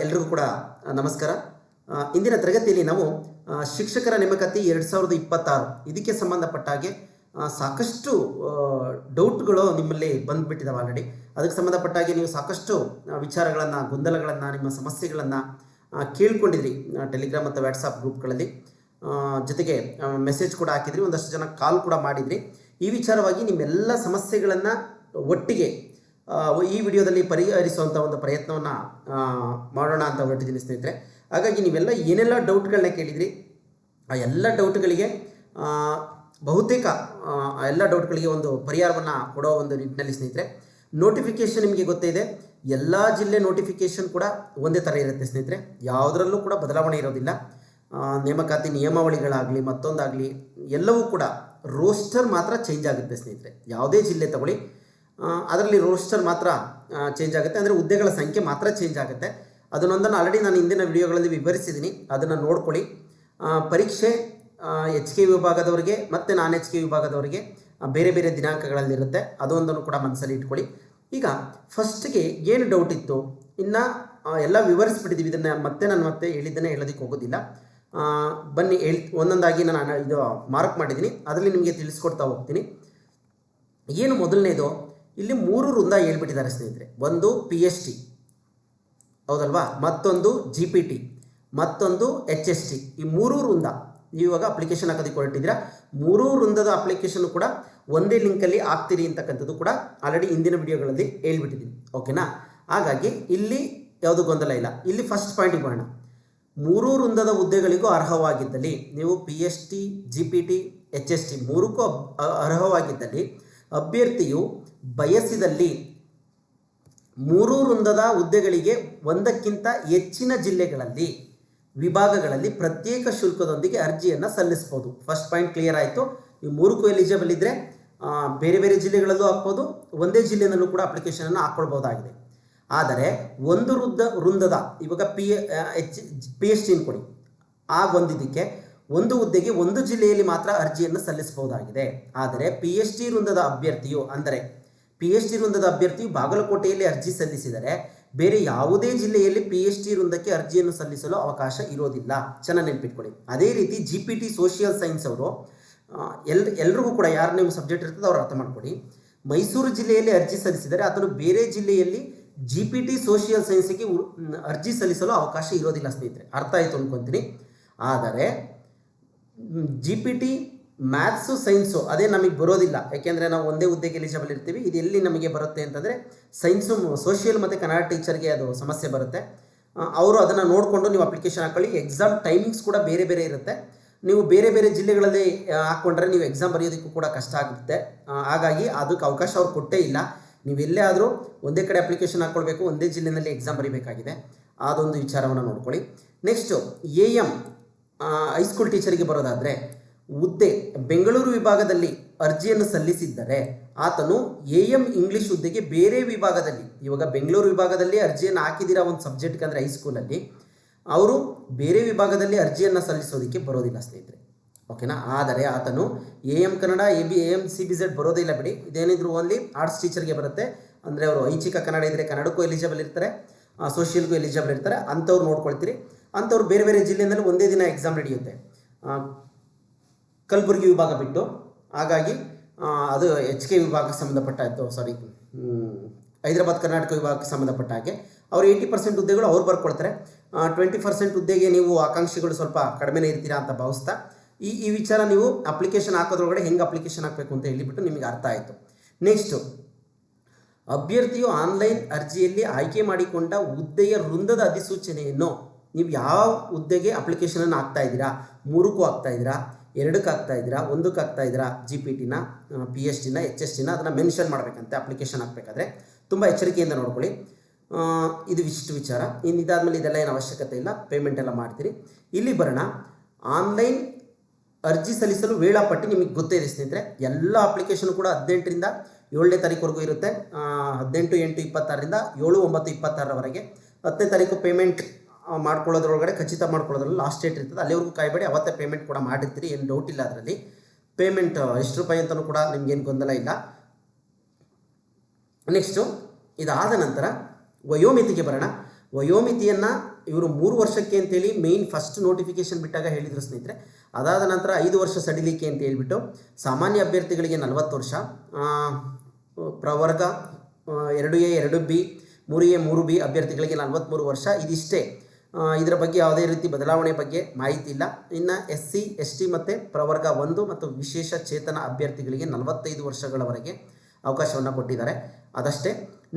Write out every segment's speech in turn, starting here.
ಎಲ್ರಿಗೂ ಕೂಡ ನಮಸ್ಕಾರ. ಇಂದಿನ ತರಗತಿಯಲ್ಲಿ ನಾವು ಶಿಕ್ಷಕರ ನೇಮಕಾತಿ 2026 ಇದಕ್ಕೆ ಸಂಬಂಧಪಟ್ಟ ಹಾಗೆ ಸಾಕಷ್ಟು ಡೌಟ್ಗಳು ನಿಮ್ಮಲ್ಲಿ ಬಂದುಬಿಟ್ಟಿದ್ದಾವೆ ಆಲ್ರೆಡಿ. ಅದಕ್ಕೆ ಸಂಬಂಧಪಟ್ಟ ಹಾಗೆ ನೀವು ಸಾಕಷ್ಟು ವಿಚಾರಗಳನ್ನು, ಗೊಂದಲಗಳನ್ನು, ನಿಮ್ಮ ಸಮಸ್ಯೆಗಳನ್ನು ಕೇಳ್ಕೊಂಡಿದ್ರಿ ಟೆಲಿಗ್ರಾಮ್ ಮತ್ತು ವಾಟ್ಸಪ್ ಗ್ರೂಪ್ಗಳಲ್ಲಿ. ಜೊತೆಗೆ ಮೆಸೇಜ್ ಕೂಡ ಹಾಕಿದ್ರಿ, ಒಂದಷ್ಟು ಜನ ಕಾಲ್ ಕೂಡ ಮಾಡಿದ್ರಿ. ಈ ವಿಚಾರವಾಗಿ ನಿಮ್ಮೆಲ್ಲ ಸಮಸ್ಯೆಗಳನ್ನು ಒಟ್ಟಿಗೆ ಈ ವಿಡಿಯೋದಲ್ಲಿ ಪರಿಹರಿಸುವಂಥ ಒಂದು ಪ್ರಯತ್ನವನ್ನು ಮಾಡೋಣ ಅಂತ ಹೊರಟಿದ್ದೀನಿ ಸ್ನೇಹಿತರೆ. ಹಾಗಾಗಿ ನೀವೆಲ್ಲ ಏನೆಲ್ಲ ಡೌಟ್ಗಳನ್ನ ಕೇಳಿದ್ರಿ ಆ ಎಲ್ಲ ಡೌಟ್ಗಳಿಗೆ ಬಹುತೇಕ ಎಲ್ಲ ಡೌಟ್ಗಳಿಗೆ ಒಂದು ಪರಿಹಾರವನ್ನು ಕೊಡೋ ಒಂದು ನಿಟ್ಟಿನಲ್ಲಿ ಸ್ನೇಹಿತರೆ, ನೋಟಿಫಿಕೇಷನ್ ನಿಮಗೆ ಗೊತ್ತೇ ಇದೆ, ಎಲ್ಲ ಜಿಲ್ಲೆ ನೋಟಿಫಿಕೇಷನ್ ಕೂಡ ಒಂದೇ ಥರ ಇರುತ್ತೆ ಸ್ನೇಹಿತರೆ. ಯಾವುದರಲ್ಲೂ ಕೂಡ ಬದಲಾವಣೆ ಇರೋದಿಲ್ಲ. ನೇಮಕಾತಿ ನಿಯಮಾವಳಿಗಳಾಗಲಿ ಮತ್ತೊಂದಾಗಲಿ ಎಲ್ಲವೂ ಕೂಡ ರೋಸ್ಟರ್ ಮಾತ್ರ ಚೇಂಜ್ ಆಗುತ್ತೆ ಸ್ನೇಹಿತರೆ. ಯಾವುದೇ ಜಿಲ್ಲೆ ತಗೊಳ್ಳಿ, ಅದರಲ್ಲಿ ರೋಸ್ಟರ್ ಮಾತ್ರ ಚೇಂಜ್ ಆಗುತ್ತೆ, ಅಂದರೆ ಹುದ್ದೆಗಳ ಸಂಖ್ಯೆ ಮಾತ್ರ ಚೇಂಜ್ ಆಗುತ್ತೆ. ಅದನ್ನೊಂದನ್ನು ಆಲ್ರೆಡಿ ನಾನು ಹಿಂದಿನ ವಿಡಿಯೋಗಳಲ್ಲಿ ವಿವರಿಸಿದ್ದೀನಿ, ಅದನ್ನು ನೋಡ್ಕೊಳ್ಳಿ. ಪರೀಕ್ಷೆ HK ವಿಭಾಗದವರಿಗೆ ಮತ್ತು ನಾನ್ HK ವಿಭಾಗದವರಿಗೆ ಬೇರೆ ಬೇರೆ ದಿನಾಂಕಗಳಲ್ಲಿರುತ್ತೆ, ಅದೊಂದನ್ನು ಕೂಡ ಮನಸ್ಸಲ್ಲಿ ಇಟ್ಕೊಳ್ಳಿ. ಈಗ ಫಸ್ಟ್ಗೆ ಏನು ಡೌಟ್ ಇತ್ತು ಇನ್ನು ಎಲ್ಲ ವಿವರಿಸ್ಬಿಟ್ಟಿದ್ದೀವಿ. ಇದನ್ನು ಮತ್ತೆ ಹೇಳಿದ್ದನ್ನೇ ಹೇಳೋದಕ್ಕೆ ಹೋಗೋದಿಲ್ಲ. ಬನ್ನಿ ಒಂದೊಂದಾಗಿ ನಾನು ಇದು ಮಾರ್ಕ್ ಮಾಡಿದ್ದೀನಿ, ಅದರಲ್ಲಿ ನಿಮಗೆ ತಿಳಿಸ್ಕೊಡ್ತಾ ಹೋಗ್ತೀನಿ. ಏನು ಮೊದಲನೇದು, ಇಲ್ಲಿ 3 ವೃಂದ ಹೇಳ್ಬಿಟ್ಟಿದ್ದಾರೆ ಸ್ನೇಹಿತರೆ. ಒಂದು PST ಹೌದಲ್ವಾ, ಮತ್ತೊಂದು GPT, ಮತ್ತೊಂದು HST. ಈ 3 ವೃಂದ ಇವಾಗ ಅಪ್ಲಿಕೇಶನ್ ಹಾಕೋದಕ್ಕೆ ಹೊರಟಿದ್ದೀರಾ. 3 ವೃಂದದ ಅಪ್ಲಿಕೇಶನ್ ಕೂಡ ಒಂದೇ ಲಿಂಕಲ್ಲಿ ಆಗ್ತೀರಿ ಅಂತಕ್ಕಂಥದ್ದು ಕೂಡ ಆಲ್ರೆಡಿ ಹಿಂದಿನ ವಿಡಿಯೋಗಳಲ್ಲಿ ಹೇಳ್ಬಿಟ್ಟಿದ್ದೀನಿ, ಓಕೆನಾ. ಹಾಗಾಗಿ ಇಲ್ಲಿ ಯಾವುದು ಗೊಂದಲ ಇಲ್ಲ. ಇಲ್ಲಿ ಫಸ್ಟ್ ಪಾಯಿಂಟಿಗೆ ಬರೋಣ. 3 ವೃಂದದ ಹುದ್ದೆಗಳಿಗೂ ಅರ್ಹವಾಗಿದ್ದಲ್ಲಿ, ನೀವು PST, GPT, HST 3ಕ್ಕೂ ಅರ್ಹವಾಗಿದ್ದಲ್ಲಿ ಅಭ್ಯರ್ಥಿಯು ಬಯಸಿದಲ್ಲಿ 3 ವೃಂದದ ಹುದ್ದೆಗಳಿಗೆ ಒಂದಕ್ಕಿಂತ ಹೆಚ್ಚಿನ ಜಿಲ್ಲೆಗಳಲ್ಲಿ, ವಿಭಾಗಗಳಲ್ಲಿ ಪ್ರತ್ಯೇಕ ಶುಲ್ಕದೊಂದಿಗೆ ಅರ್ಜಿಯನ್ನು ಸಲ್ಲಿಸ್ಬೋದು. ಫಸ್ಟ್ ಪಾಯಿಂಟ್ ಕ್ಲಿಯರ್ ಆಯಿತು. ಈ 3ಕ್ಕೂ ಎಲಿಜಿಬಲ್ ಇದ್ದರೆ ಬೇರೆ ಬೇರೆ ಜಿಲ್ಲೆಗಳಲ್ಲೂ ಹಾಕ್ಬೋದು, ಒಂದೇ ಜಿಲ್ಲೆಯಲ್ಲೂ ಕೂಡ ಅಪ್ಲಿಕೇಶನನ್ನು ಹಾಕ್ಕೊಳ್ಬೋದಾಗಿದೆ. ಆದರೆ ಒಂದು ವೃಂದದ ಇವಾಗ PST ಕೊಡಿ, ಆ ಒಂದಿದ್ದಕ್ಕೆ ಒಂದು ಹುದ್ದೆಗೆ ಒಂದು ಜಿಲ್ಲೆಯಲ್ಲಿ ಮಾತ್ರ ಅರ್ಜಿಯನ್ನು ಸಲ್ಲಿಸಬಹುದಾಗಿದೆ. ಆದರೆ PST ವೃಂದದ ಅಭ್ಯರ್ಥಿಯು, ಅಂದರೆ PST ವೃಂದದ ಅಭ್ಯರ್ಥಿಯು ಬಾಗಲಕೋಟೆಯಲ್ಲಿ ಅರ್ಜಿ ಸಲ್ಲಿಸಿದರೆ ಬೇರೆ ಯಾವುದೇ ಜಿಲ್ಲೆಯಲ್ಲಿ PST ವೃಂದಕ್ಕೆ ಅರ್ಜಿಯನ್ನು ಸಲ್ಲಿಸಲು ಅವಕಾಶ ಇರೋದಿಲ್ಲ. ಚೆನ್ನಾಗಿ ನೆನಪಿಟ್ಕೊಳ್ಳಿ. ಅದೇ ರೀತಿ GPT ಸೋಷಿಯಲ್ ಸೈನ್ಸ್ ಅವರು ಎಲ್ರಿಗೂ ಕೂಡ, ಯಾರು ನಿಮ್ಮ ಸಬ್ಜೆಕ್ಟ್ ಇರ್ತದೆ ಅವ್ರು ಅರ್ಥ ಮಾಡ್ಕೊಳ್ಳಿ. ಮೈಸೂರು ಜಿಲ್ಲೆಯಲ್ಲಿ ಅರ್ಜಿ ಸಲ್ಲಿಸಿದರೆ ಆತನು ಬೇರೆ ಜಿಲ್ಲೆಯಲ್ಲಿ GPT ಸೋಷಿಯಲ್ ಸೈನ್ಸ್ಗೆ ಅರ್ಜಿ ಸಲ್ಲಿಸಲು ಅವಕಾಶ ಇರೋದಿಲ್ಲ ಸ್ನೇಹಿತರೆ. ಅರ್ಥ ಆಯಿತು ಅನ್ಕೊತೀನಿ. ಆದರೆ GPT ಮ್ಯಾಥ್ಸು ಸೈನ್ಸು ಅದೇ ನಮಗೆ ಬರೋದಿಲ್ಲ, ಯಾಕೆಂದರೆ ನಾವು ಒಂದೇ ಹುದ್ದೆಗೆ ಎಲಿಜಿಬಲ್ ಇರ್ತೀವಿ. ಇದು ಎಲ್ಲಿ ನಮಗೆ ಬರುತ್ತೆ ಅಂತಂದರೆ ಸೈನ್ಸು, ಸೋಷಿಯಲ್ ಮತ್ತು ಕನ್ನಡ ಟೀಚರ್ಗೆ ಅದು ಸಮಸ್ಯೆ ಬರುತ್ತೆ. ಅವರು ಅದನ್ನು ನೋಡಿಕೊಂಡು ನೀವು ಅಪ್ಲಿಕೇಶನ್ ಹಾಕೊಳ್ಳಿ. ಎಕ್ಸಾಮ್ ಟೈಮಿಂಗ್ಸ್ ಕೂಡ ಬೇರೆ ಬೇರೆ ಇರುತ್ತೆ. ನೀವು ಬೇರೆ ಬೇರೆ ಜಿಲ್ಲೆಗಳಲ್ಲಿ ಹಾಕ್ಕೊಂಡ್ರೆ ನೀವು ಎಕ್ಸಾಮ್ ಬರೆಯೋದಕ್ಕೂ ಕೂಡ ಕಷ್ಟ ಆಗುತ್ತೆ. ಹಾಗಾಗಿ ಅದಕ್ಕೆ ಅವಕಾಶ ಅವ್ರು ಕೊಟ್ಟೇ ಇಲ್ಲ. ನೀವು ಎಲ್ಲೇ ಆದರೂ ಒಂದೇ ಕಡೆ ಅಪ್ಲಿಕೇಶನ್ ಹಾಕ್ಕೊಳ್ಬೇಕು, ಒಂದೇ ಜಿಲ್ಲೆಯಲ್ಲಿ ಎಕ್ಸಾಮ್ ಬರೀಬೇಕಾಗಿದೆ. ಅದೊಂದು ವಿಚಾರವನ್ನು ನೋಡ್ಕೊಳ್ಳಿ. ನೆಕ್ಸ್ಟು AM ಹೈಸ್ಕೂಲ್ ಟೀಚರಿಗೆ ಬರೋದಾದರೆ, ಹುದ್ದೆ ಬೆಂಗಳೂರು ವಿಭಾಗದಲ್ಲಿ ಅರ್ಜಿಯನ್ನು ಸಲ್ಲಿಸಿದ್ದರೆ ಆತನು AM ಇಂಗ್ಲೀಷ್ ಹುದ್ದೆಗೆ ಬೇರೆ ವಿಭಾಗದಲ್ಲಿ, ಇವಾಗ ಬೆಂಗಳೂರು ವಿಭಾಗದಲ್ಲಿ ಅರ್ಜಿಯನ್ನು ಹಾಕಿದ್ದೀರಾ ಒಂದು ಸಬ್ಜೆಕ್ಟ್ಗೆ, ಅಂದರೆ ಹೈಸ್ಕೂಲಲ್ಲಿ, ಅವರು ಬೇರೆ ವಿಭಾಗದಲ್ಲಿ ಅರ್ಜಿಯನ್ನು ಸಲ್ಲಿಸೋದಕ್ಕೆ ಬರೋದಿಲ್ಲ ಸ್ನೇಹಿತರೆ, ಓಕೆನಾ. ಆದರೆ ಆತನು AM ಕನ್ನಡ, AM CBZ ಬರೋದಿಲ್ಲ ಬಿಡಿ, ಇದೇನಿದ್ರು ಓನ್ಲಿ ಆರ್ಟ್ಸ್ ಟೀಚರ್ಗೆ ಬರುತ್ತೆ. ಅಂದರೆ ಅವರು ಐಚ್ಛಿಕ ಕನ್ನಡ ಇದ್ದರೆ ಕನ್ನಡಕ್ಕೂ ಎಲಿಜಿಬಲ್ ಇರ್ತಾರೆ, ಸೋಷಿಯಲ್ಗೂ ಎಲಿಜಿಬಲ್ ಇರ್ತಾರೆ. ಅಂಥವ್ರು ನೋಡ್ಕೊಳ್ತೀರಿ. ಅಂಥವ್ರು ಬೇರೆ ಬೇರೆ ಜಿಲ್ಲೆಯಲ್ಲಿ ಒಂದೇ ದಿನ ಎಕ್ಸಾಮ್ ನಡೆಯುತ್ತೆ, ಕಲಬುರಗಿ ವಿಭಾಗ ಬಿಟ್ಟು. ಹಾಗಾಗಿ ಅದು HK ವಿಭಾಗಕ್ಕೆ ಸಂಬಂಧಪಟ್ಟ, ಹೈದರಾಬಾದ್ ಕರ್ನಾಟಕ ವಿಭಾಗಕ್ಕೆ ಸಂಬಂಧಪಟ್ಟ ಹಾಗೆ ಅವ್ರು 80% ಹುದ್ದೆಗಳು ಅವ್ರು ಬರ್ಕೊಳ್ತಾರೆ. 20% ಹುದ್ದೆಗೆ ನೀವು ಆಕಾಂಕ್ಷಿಗಳು ಸ್ವಲ್ಪ ಕಡಿಮೆನೇ ಇರ್ತೀರಾ ಅಂತ ಭಾವಿಸ್ತಾ ಈ ವಿಚಾರ ನೀವು ಅಪ್ಲಿಕೇಶನ್ ಹಾಕೋದ್ರೊಳಗಡೆ ಹೆಂಗೆ ಅಪ್ಲಿಕೇಶನ್ ಹಾಕಬೇಕು ಅಂತ ಹೇಳಿಬಿಟ್ಟು ನಿಮಗೆ ಅರ್ಥ ಆಯಿತು. ನೆಕ್ಸ್ಟು, ಅಭ್ಯರ್ಥಿಯು ಆನ್ಲೈನ್ ಅರ್ಜಿಯಲ್ಲಿ ಆಯ್ಕೆ ಮಾಡಿಕೊಂಡ ಹುದ್ದೆಯ ವೃಂದದ ಅಧಿಸೂಚನೆಯನ್ನು, ನೀವು ಯಾವ ಹುದ್ದೆಗೆ ಅಪ್ಲಿಕೇಶನನ್ನು ಹಾಕ್ತಾ ಇದ್ದೀರಾ, 3ಕ್ಕೂ ಹಾಕ್ತಾ ಇದ್ದೀರಾ, 2ಕ್ಕೆ ಹಾಕ್ತಾ ಇದ್ದೀರಾ, 1ಕ್ಕೆ ಹಾಕ್ತಾ ಇದ್ದೀರಾ, GPTನ, PSTನ, HSTನ, ಅದನ್ನು ಮೆನ್ಷನ್ ಮಾಡಬೇಕಂತೆ ಅಪ್ಲಿಕೇಶನ್ ಹಾಕಬೇಕಾದ್ರೆ. ತುಂಬ ಎಚ್ಚರಿಕೆಯಿಂದ ನೋಡ್ಕೊಳ್ಳಿ. ಇದು ಇಷ್ಟು ವಿಚಾರ. ಇನ್ನು ಇದಾದಮೇಲೆ ಇದೆಲ್ಲ ಏನು ಅವಶ್ಯಕತೆ ಇಲ್ಲ, ಪೇಮೆಂಟ್ ಎಲ್ಲ ಮಾಡ್ತೀರಿ. ಇಲ್ಲಿ ಬರೋಣ. ಆನ್ಲೈನ್ ಅರ್ಜಿ ಸಲ್ಲಿಸಲು ವೇಳಾಪಟ್ಟಿ ನಿಮಗೆ ಗೊತ್ತೇ ಇದೆ ಸ್ನೇಹಿತರೆ. ಎಲ್ಲ ಅಪ್ಲಿಕೇಶನ್ ಕೂಡ 18ರಿಂದ 7ನೇ ತಾರೀಕುವರೆಗೂ ಇರುತ್ತೆ. 18/8/26ರಿಂದ 7/9/26ರವರೆಗೆ. 10ನೇ ತಾರೀಕು ಪೇಮೆಂಟ್ ಮಾಡ್ಕೊಳ್ಳೋದ್ರೊಳಗಡೆ, ಖಚಿತ ಮಾಡ್ಕೊಳ್ಳೋದ್ರಲ್ಲಿ ಲಾಸ್ಟ್ ಡೇಟ್ ಇರ್ತದೆ, ಅಲ್ಲಿವರೆಗೂ ಕಾಯಬೇಡಿ. ಅವತ್ತೇ ಪೇಮೆಂಟ್ ಕೂಡ ಮಾಡಿರ್ತೀರಿ, ಏನು ಡೌಟ್ ಇಲ್ಲ ಅದರಲ್ಲಿ. ಪೇಮೆಂಟ್ ಎಷ್ಟು ರೂಪಾಯಿ ಅಂತಲೂ ಕೂಡ ನಿಮಗೇನು ಗೊಂದಲ ಇಲ್ಲ. ನೆಕ್ಸ್ಟು, ಇದಾದ ನಂತರ ವಯೋಮಿತಿಗೆ ಬರೋಣ. ವಯೋಮಿತಿಯನ್ನು ಇವರು 3 ವರ್ಷಕ್ಕೆ ಅಂತೇಳಿ ಮೇಯ್ನ್ ಫಸ್ಟ್ ನೋಟಿಫಿಕೇಶನ್ ಬಿಟ್ಟಾಗ ಹೇಳಿದರು ಸ್ನೇಹಿತರೆ. ಅದಾದ ನಂತರ 5 ವರ್ಷ ಸಡಿಲಿಕೆ ಅಂತ ಹೇಳ್ಬಿಟ್ಟು ಸಾಮಾನ್ಯ ಅಭ್ಯರ್ಥಿಗಳಿಗೆ 40 ವರ್ಷ, ಪ್ರವರ್ಗ 2A 2B 3A 3B ಅಭ್ಯರ್ಥಿಗಳಿಗೆ 43 ವರ್ಷ. ಇದಿಷ್ಟೇ, ಇದರ ಬಗ್ಗೆ ಯಾವುದೇ ರೀತಿ ಬದಲಾವಣೆ ಬಗ್ಗೆ ಮಾಹಿತಿ ಇಲ್ಲ. ಇನ್ನು SC ST ಮತ್ತು ಪ್ರವರ್ಗ 1 ಮತ್ತು ವಿಶೇಷ ಚೇತನ ಅಭ್ಯರ್ಥಿಗಳಿಗೆ 45 ವರ್ಷಗಳವರೆಗೆ ಅವಕಾಶವನ್ನು ಕೊಟ್ಟಿದ್ದಾರೆ, ಅದಷ್ಟೇ.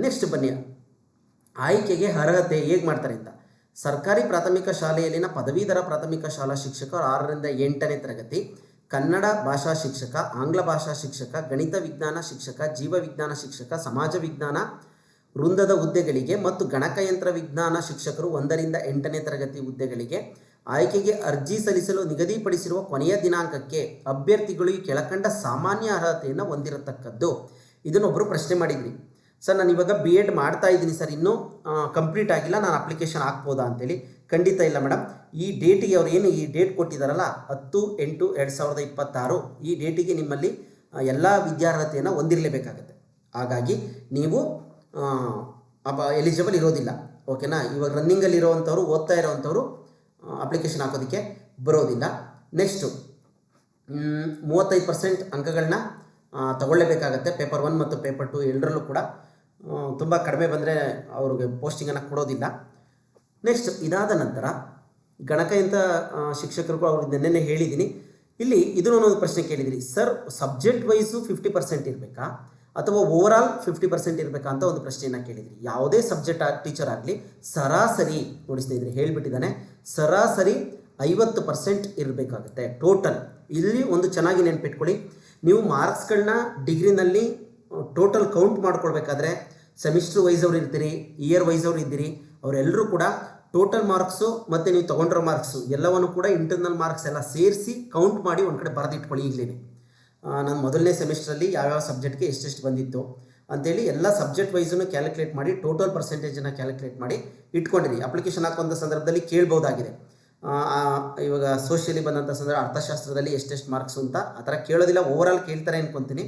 ನೆಕ್ಸ್ಟ್ ಬನ್ನಿ, ಆಯ್ಕೆಗೆ ಅರ್ಹತೆ ಹೇಗೆ ಮಾಡ್ತಾರೆ ಅಂತ. ಸರ್ಕಾರಿ ಪ್ರಾಥಮಿಕ ಶಾಲೆಯಲ್ಲಿನ ಪದವೀಧರ ಪ್ರಾಥಮಿಕ ಶಾಲಾ ಶಿಕ್ಷಕರು 6ರಿಂದ 8ನೇ ತರಗತಿ, ಕನ್ನಡ ಭಾಷಾ ಶಿಕ್ಷಕ, ಆಂಗ್ಲ ಭಾಷಾ ಶಿಕ್ಷಕ, ಗಣಿತ ವಿಜ್ಞಾನ ಶಿಕ್ಷಕ, ಜೀವ ವಿಜ್ಞಾನ ಶಿಕ್ಷಕ, ಸಮಾಜ ವಿಜ್ಞಾನ ವೃಂದದ ಹುದ್ದೆಗಳಿಗೆ ಮತ್ತು ಗಣಕಯಂತ್ರ ವಿಜ್ಞಾನ ಶಿಕ್ಷಕರು 1ರಿಂದ 8ನೇ ತರಗತಿ ಹುದ್ದೆಗಳಿಗೆ ಆಯ್ಕೆಗೆ ಅರ್ಜಿ ಸಲ್ಲಿಸಲು ನಿಗದಿಪಡಿಸಿರುವ ಕೊನೆಯ ದಿನಾಂಕಕ್ಕೆ ಅಭ್ಯರ್ಥಿಗಳು ಈ ಕೆಳಕಂಡ ಸಾಮಾನ್ಯ ಅರ್ಹತೆಯನ್ನು ಹೊಂದಿರತಕ್ಕದ್ದು. ಇದನ್ನೊಬ್ಬರು ಪ್ರಶ್ನೆ ಮಾಡಿದ್ರಿ, ಸರ್ ನಾನು ಇವಾಗ BEd ಮಾಡ್ತಾ ಇದ್ದೀನಿ ಸರ್, ಇನ್ನೂ ಕಂಪ್ಲೀಟ್ ಆಗಿಲ್ಲ, ನಾನು ಅಪ್ಲಿಕೇಶನ್ ಹಾಕ್ಬೋದಾ ಅಂತೇಳಿ. ಖಂಡಿತ ಇಲ್ಲ ಮೇಡಮ್. ಈ ಡೇಟಿಗೆ ಅವ್ರು ಏನು ಈ ಡೇಟ್ ಕೊಟ್ಟಿದ್ದಾರಲ್ಲ 10/8/2026, ಈ ಡೇಟಿಗೆ ನಿಮ್ಮಲ್ಲಿ ಎಲ್ಲ ವಿದ್ಯಾರ್ಹತೆಯನ್ನು ಹೊಂದಿರಲೇಬೇಕಾಗತ್ತೆ. ಹಾಗಾಗಿ ನೀವು ಎಲಿಜಿಬಲ್ ಇರೋದಿಲ್ಲ, ಓಕೆನಾ. ಇವಾಗ ರನ್ನಿಂಗಲ್ಲಿರೋವಂಥವ್ರು, ಓದ್ತಾ ಇರೋವಂಥವ್ರು ಅಪ್ಲಿಕೇಶನ್ ಹಾಕೋದಕ್ಕೆ ಬರೋದಿಲ್ಲ. ನೆಕ್ಸ್ಟು 35% ಅಂಕಗಳನ್ನ ತಗೊಳ್ಳೇಬೇಕಾಗತ್ತೆ. ಪೇಪರ್ 1 ಮತ್ತು ಪೇಪರ್ 2 ಎರಡರಲ್ಲೂ ಕೂಡ. ತುಂಬ ಕಡಿಮೆ ಬಂದರೆ ಅವ್ರಿಗೆ ಪೋಸ್ಟಿಂಗನ್ನು ಕೊಡೋದಿಲ್ಲ. ನೆಕ್ಸ್ಟ್ ಇದಾದ ನಂತರ ಗಣಕಯಂತ್ರ ಶಿಕ್ಷಕರಿಗೂ ಅವ್ರಿಗೆ ನೆನ್ನೆ ಹೇಳಿದ್ದೀನಿ. ಇಲ್ಲಿ ಇದನ್ನು ಒಂದು ಪ್ರಶ್ನೆ ಕೇಳಿದಿರಿ, ಸರ್ ಸಬ್ಜೆಕ್ಟ್ ವೈಸು 50% ಇರಬೇಕಾ ಅಥವಾ ಓವರಾಲ್ 50% ಇರಬೇಕಾ ಅಂತ ಒಂದು ಪ್ರಶ್ನೆಯನ್ನು ಕೇಳಿದಿರಿ. ಯಾವುದೇ ಸಬ್ಜೆಕ್ಟ್ ಟೀಚರ್ ಆಗಲಿ ಸರಾಸರಿ ನೋಡಿ ಸ್ನೇಹಿತರೆ ಹೇಳಿಬಿಟ್ಟಿದ್ದಾನೆ, ಸರಾಸರಿ 50% ಇರಬೇಕಾಗುತ್ತೆ ಟೋಟಲ್. ಇಲ್ಲಿ ಒಂದು ಚೆನ್ನಾಗಿ ನೆನ್ಪಿಟ್ಕೊಳ್ಳಿ, ನೀವು ಮಾರ್ಕ್ಸ್ಗಳನ್ನ ಡಿಗ್ರಿನಲ್ಲಿ ಟೋಟಲ್ ಕೌಂಟ್ ಮಾಡ್ಕೊಳ್ಬೇಕಾದ್ರೆ ಸೆಮಿಸ್ಟರ್ ವೈಸ್ ಅವ್ರು ಇರ್ತೀರಿ, ಇಯರ್ ವೈಸ್ ಅವ್ರು ಇದ್ದೀರಿ, ಅವರೆಲ್ಲರೂ ಕೂಡ ಟೋಟಲ್ ಮಾರ್ಕ್ಸು ಮತ್ತು ನೀವು ತೊಗೊಂಡಿರೋ ಮಾರ್ಕ್ಸು ಎಲ್ಲವನ್ನು ಕೂಡ ಇಂಟರ್ನಲ್ ಮಾರ್ಕ್ಸ್ ಎಲ್ಲ ಸೇರಿಸಿ ಕೌಂಟ್ ಮಾಡಿ ಒಂದು ಕಡೆ ಬರೆದಿಟ್ಕೊಳ್ಳಿ. ಈಗಲೇ ನಾನು ಮೊದಲನೇ ಸೆಮಿಸ್ಟ್ರಲ್ಲಿ ಯಾವ್ಯಾವ ಸಬ್ಜೆಕ್ಟ್ಗೆ ಎಷ್ಟೆಷ್ಟು ಬಂದಿತ್ತು ಅಂತೇಳಿ ಎಲ್ಲ ಸಬ್ಜೆಕ್ಟ್ ವೈಸನ್ನು ಕ್ಯಾಲ್ಕುಲೇಟ್ ಮಾಡಿ ಟೋಟಲ್ ಪರ್ಸೆಂಟೇಜನ್ನು ಕ್ಯಾಲ್ಕುಲೇಟ್ ಮಾಡಿ ಇಟ್ಕೊಂಡಿರಿ. ಅಪ್ಲಿಕೇಶನ್ ಹಾಕುವಂಥ ಸಂದರ್ಭದಲ್ಲಿ ಕೇಳ್ಬೋದಾಗಿದೆ. ಇವಾಗ ಸೋಷಿಯಲಿ ಬಂದಂಥ ಸಂದರ್ಭ ಅರ್ಥಶಾಸ್ತ್ರದಲ್ಲಿ ಎಷ್ಟೆಷ್ಟು ಮಾರ್ಕ್ಸು ಅಂತ ಆ ಥರ ಕೇಳೋದಿಲ್ಲ, ಓವರಾಲ್ ಕೇಳ್ತಾರೆ ಅನ್ಕೊತೀನಿ.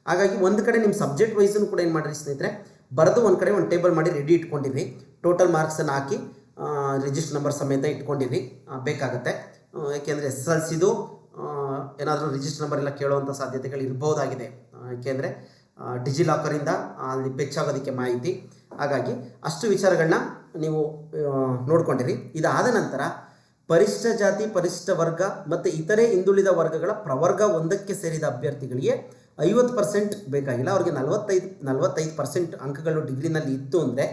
ಹಾಗಾಗಿ ಒಂದು ಕಡೆ ನಿಮ್ಮ ಸಬ್ಜೆಕ್ಟ್ ವೈಸನ್ನು ಕೂಡ ಏನು ಮಾಡಿರಿ ಸ್ನೇಹಿತರೆ, ಬರೆದು ಒಂದು ಕಡೆ ಒಂದು ಟೇಬಲ್ ಮಾಡಿ ರೆಡಿ ಇಟ್ಕೊಂಡಿರಿ. ಟೋಟಲ್ ಮಾರ್ಕ್ಸನ್ನು ಹಾಕಿ ರಿಜಿಸ್ಟರ್ ನಂಬರ್ ಸಮೇತ ಇಟ್ಕೊಂಡಿರಿ, ಬೇಕಾಗುತ್ತೆ. ಏಕೆಂದರೆ SSLCದು ಏನಾದರೂ ರಿಜಿಸ್ಟರ್ ನಂಬರ್ ಎಲ್ಲ ಕೇಳುವಂಥ ಸಾಧ್ಯತೆಗಳು ಇರ್ಬೋದಾಗಿದೆ, ಏಕೆಂದರೆ ಡಿಜಿಲಾಕರಿಂದ ಅಲ್ಲಿ ಬೆಚ್ಚಾಗೋದಕ್ಕೆ ಮಾಹಿತಿ. ಹಾಗಾಗಿ ಅಷ್ಟು ವಿಚಾರಗಳನ್ನ ನೀವು ನೋಡ್ಕೊಂಡಿರಿ. ಇದಾದ ನಂತರ ಪರಿಶಿಷ್ಟ ಜಾತಿ, ಪರಿಶಿಷ್ಟ ವರ್ಗ ಮತ್ತು ಇತರೆ ಹಿಂದುಳಿದ ವರ್ಗಗಳ ಪ್ರವರ್ಗ 1ಕ್ಕೆ ಸೇರಿದ ಅಭ್ಯರ್ಥಿಗಳಿಗೆ 50% ಬೇಕಾಗಿಲ್ಲ. ಅವ್ರಿಗೆ 45% ಅಂಕಗಳು ಡಿಗ್ರಿನಲ್ಲಿ ಇತ್ತು ಅಂದರೆ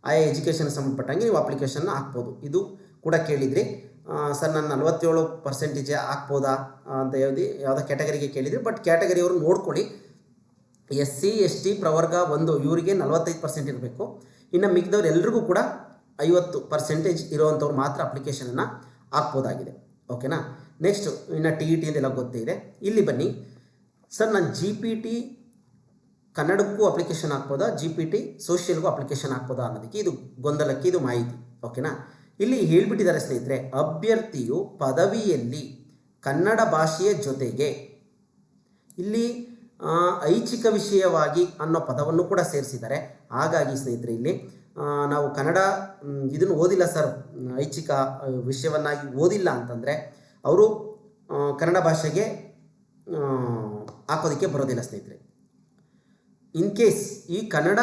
ಆಯಾ ಎಜುಕೇಷನ್ ಸಂಬಂಧಪಟ್ಟಂಗೆ ನೀವು ಅಪ್ಲಿಕೇಶನ್ನ ಹಾಕ್ಬೋದು. ಇದು ಕೂಡ ಕೇಳಿದ್ರಿ, ಸರ್ ನಾನು 47% ಹಾಕ್ಬೋದಾ ಅಂತ ಯಾವುದೋ ಕ್ಯಾಟಗರಿಗೆ ಕೇಳಿದ್ರಿ. ಬಟ್ ಕ್ಯಾಟಗರಿಯವರು ನೋಡ್ಕೊಳ್ಳಿ, SC ST ಪ್ರವರ್ಗ 1 ಇವರಿಗೆ 45% ಇರಬೇಕು. ಇನ್ನು ಮಿಕ್ಕಿದವ್ರು ಎಲ್ರಿಗೂ ಕೂಡ 50% ಇರೋವಂಥವ್ರು ಮಾತ್ರ ಅಪ್ಲಿಕೇಶನನ್ನು ಹಾಕ್ಬೋದಾಗಿದೆ, ಓಕೆನಾ. ನೆಕ್ಸ್ಟ್ ಇನ್ನು TET ಅಂತೆಲ್ಲ ಗೊತ್ತಿದೆ. ಇಲ್ಲಿ ಬನ್ನಿ ಸರ್, ನಾನು GPT ಕನ್ನಡಕ್ಕೂ ಅಪ್ಲಿಕೇಶನ್ ಹಾಕ್ಬೋದಾ, GPT ಸೋಷಿಯಲ್ಗೂ ಅಪ್ಲಿಕೇಶನ್ ಹಾಕ್ಬೋದಾ ಅನ್ನೋದಕ್ಕೆ ಇದು ಗೊಂದಲಕ್ಕೆ ಇದು ಮಾಹಿತಿ, ಓಕೆನಾ. ಇಲ್ಲಿ ಹೇಳಿಬಿಟ್ಟಿದ್ದಾರೆ ಸ್ನೇಹಿತರೆ, ಅಭ್ಯರ್ಥಿಯು ಪದವಿಯಲ್ಲಿ ಕನ್ನಡ ಭಾಷೆಯ ಜೊತೆಗೆ ಇಲ್ಲಿ ಐಚ್ಛಿಕ ವಿಷಯವಾಗಿ ಅನ್ನೋ ಪದವನ್ನು ಕೂಡ ಸೇರಿಸಿದ್ದಾರೆ. ಹಾಗಾಗಿ ಸ್ನೇಹಿತರೆ ಇಲ್ಲಿ ನಾವು ಕನ್ನಡ ಇದನ್ನು ಓದಿಲ್ಲ ಸರ್, ಐಚ್ಛಿಕ ವಿಷಯವನ್ನಾಗಿ ಓದಿಲ್ಲ ಅಂತಂದರೆ ಅವರು ಕನ್ನಡ ಭಾಷೆಗೆ ಹಾಕೋದಕ್ಕೆ ಬರೋದಿಲ್ಲ ಸ್ನೇಹಿತರೆ. ಇನ್ ಕೇಸ್ ಈ ಕನ್ನಡ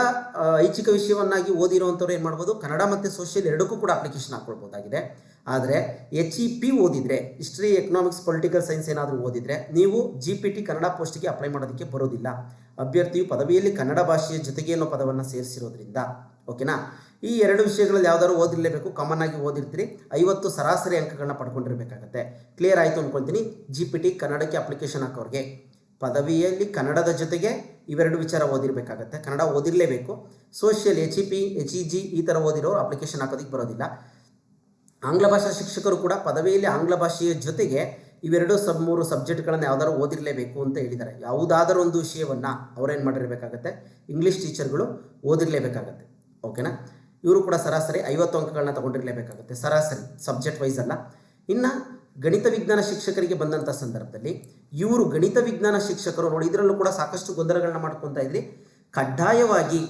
ಐಚ್ಛಿಕ ವಿಷಯವನ್ನಾಗಿ ಓದಿರೋವಂಥವ್ರು ಏನು ಮಾಡ್ಬೋದು, ಕನ್ನಡ ಮತ್ತು ಸೋಷಿಯಲ್ ಎರಡಕ್ಕೂ ಕೂಡ ಅಪ್ಲಿಕೇಶನ್ ಹಾಕ್ಕೊಳ್ಬೋದಾಗಿದೆ. ಆದರೆ HEP ಓದಿದರೆ, ಹಿಸ್ಟ್ರಿ, ಎಕನಾಮಿಕ್ಸ್, ಪೊಲಿಟಿಕಲ್ ಸೈನ್ಸ್ ಏನಾದರೂ ಓದಿದರೆ ನೀವು GPT ಕನ್ನಡ ಪೋಸ್ಟಿಗೆ ಅಪ್ಲೈ ಮಾಡೋದಕ್ಕೆ ಬರೋದಿಲ್ಲ. ಅಭ್ಯರ್ಥಿಯು ಪದವಿಯಲ್ಲಿ ಕನ್ನಡ ಭಾಷೆಯ ಜೊತೆಗೆ ಅನ್ನೋ ಪದವನ್ನು ಸೇರಿಸಿರೋದ್ರಿಂದ, ಓಕೆನಾ. ಈ ಎರಡು ವಿಷಯಗಳಲ್ಲಿ ಯಾವ್ದಾದ್ರು ಓದಿರಲೇಬೇಕು, ಕಾಮನ್ ಆಗಿ ಓದಿರ್ತೀರಿ. 50 ಸರಾಸರಿ ಅಂಕಗಳನ್ನ ಪಡ್ಕೊಂಡಿರಬೇಕಾಗತ್ತೆ. ಕ್ಲಿಯರ್ ಆಯಿತು ಅಂದ್ಕೊಳ್ತೀನಿ. GPT ಕನ್ನಡಕ್ಕೆ ಅಪ್ಲಿಕೇಶನ್ ಹಾಕೋರಿಗೆ ಪದವಿಯಲ್ಲಿ ಕನ್ನಡದ ಜೊತೆಗೆ ಇವೆರಡು ವಿಚಾರ ಓದಿರಬೇಕಾಗತ್ತೆ, ಕನ್ನಡ ಓದಿರಲೇಬೇಕು. ಸೋಷಿಯಲ್ HEP HEG ಈ ಥರ ಓದಿರೋರು ಅಪ್ಲಿಕೇಶನ್ ಹಾಕೋದಕ್ಕೆ ಬರೋದಿಲ್ಲ. ಆಂಗ್ಲ ಭಾಷಾ ಶಿಕ್ಷಕರು ಕೂಡ ಪದವಿಯಲ್ಲಿ ಆಂಗ್ಲ ಭಾಷೆಯ ಜೊತೆಗೆ ಇವೆರಡು 3 ಸಬ್ಜೆಕ್ಟ್ಗಳನ್ನು ಯಾವ್ದಾದ್ರು ಓದಿರಲೇಬೇಕು ಅಂತ ಹೇಳಿದ್ದಾರೆ. ಯಾವುದಾದರೂ ಒಂದು ವಿಷಯವನ್ನು ಅವರೇನು ಮಾಡಿರಬೇಕಾಗತ್ತೆ, ಇಂಗ್ಲೀಷ್ ಟೀಚರ್ಗಳು ಓದಿರಲೇಬೇಕಾಗತ್ತೆ, ಓಕೆನಾ. ಇವರು ಕೂಡ ಸರಾಸರಿ 50 ಅಂಕಗಳನ್ನ ತಗೊಂಡಿರಲೇಬೇಕಾಗುತ್ತೆ, ಸರಾಸರಿ ಸಬ್ಜೆಕ್ಟ್ ವೈಸ್ ಅಲ್ಲ. ಇನ್ನು ಗಣಿತ ವಿಜ್ಞಾನ ಶಿಕ್ಷಕರಿಗೆ ಬಂದಂಥ ಸಂದರ್ಭದಲ್ಲಿ ಇವರು ಗಣಿತ ವಿಜ್ಞಾನ ಶಿಕ್ಷಕರು ನೋಡಿ, ಇದರಲ್ಲೂ ಕೂಡ ಸಾಕಷ್ಟು ಗೊಂದಲಗಳನ್ನ ಮಾಡ್ಕೊತಾ ಇದ್ರಿ. ಕಡ್ಡಾಯವಾಗಿ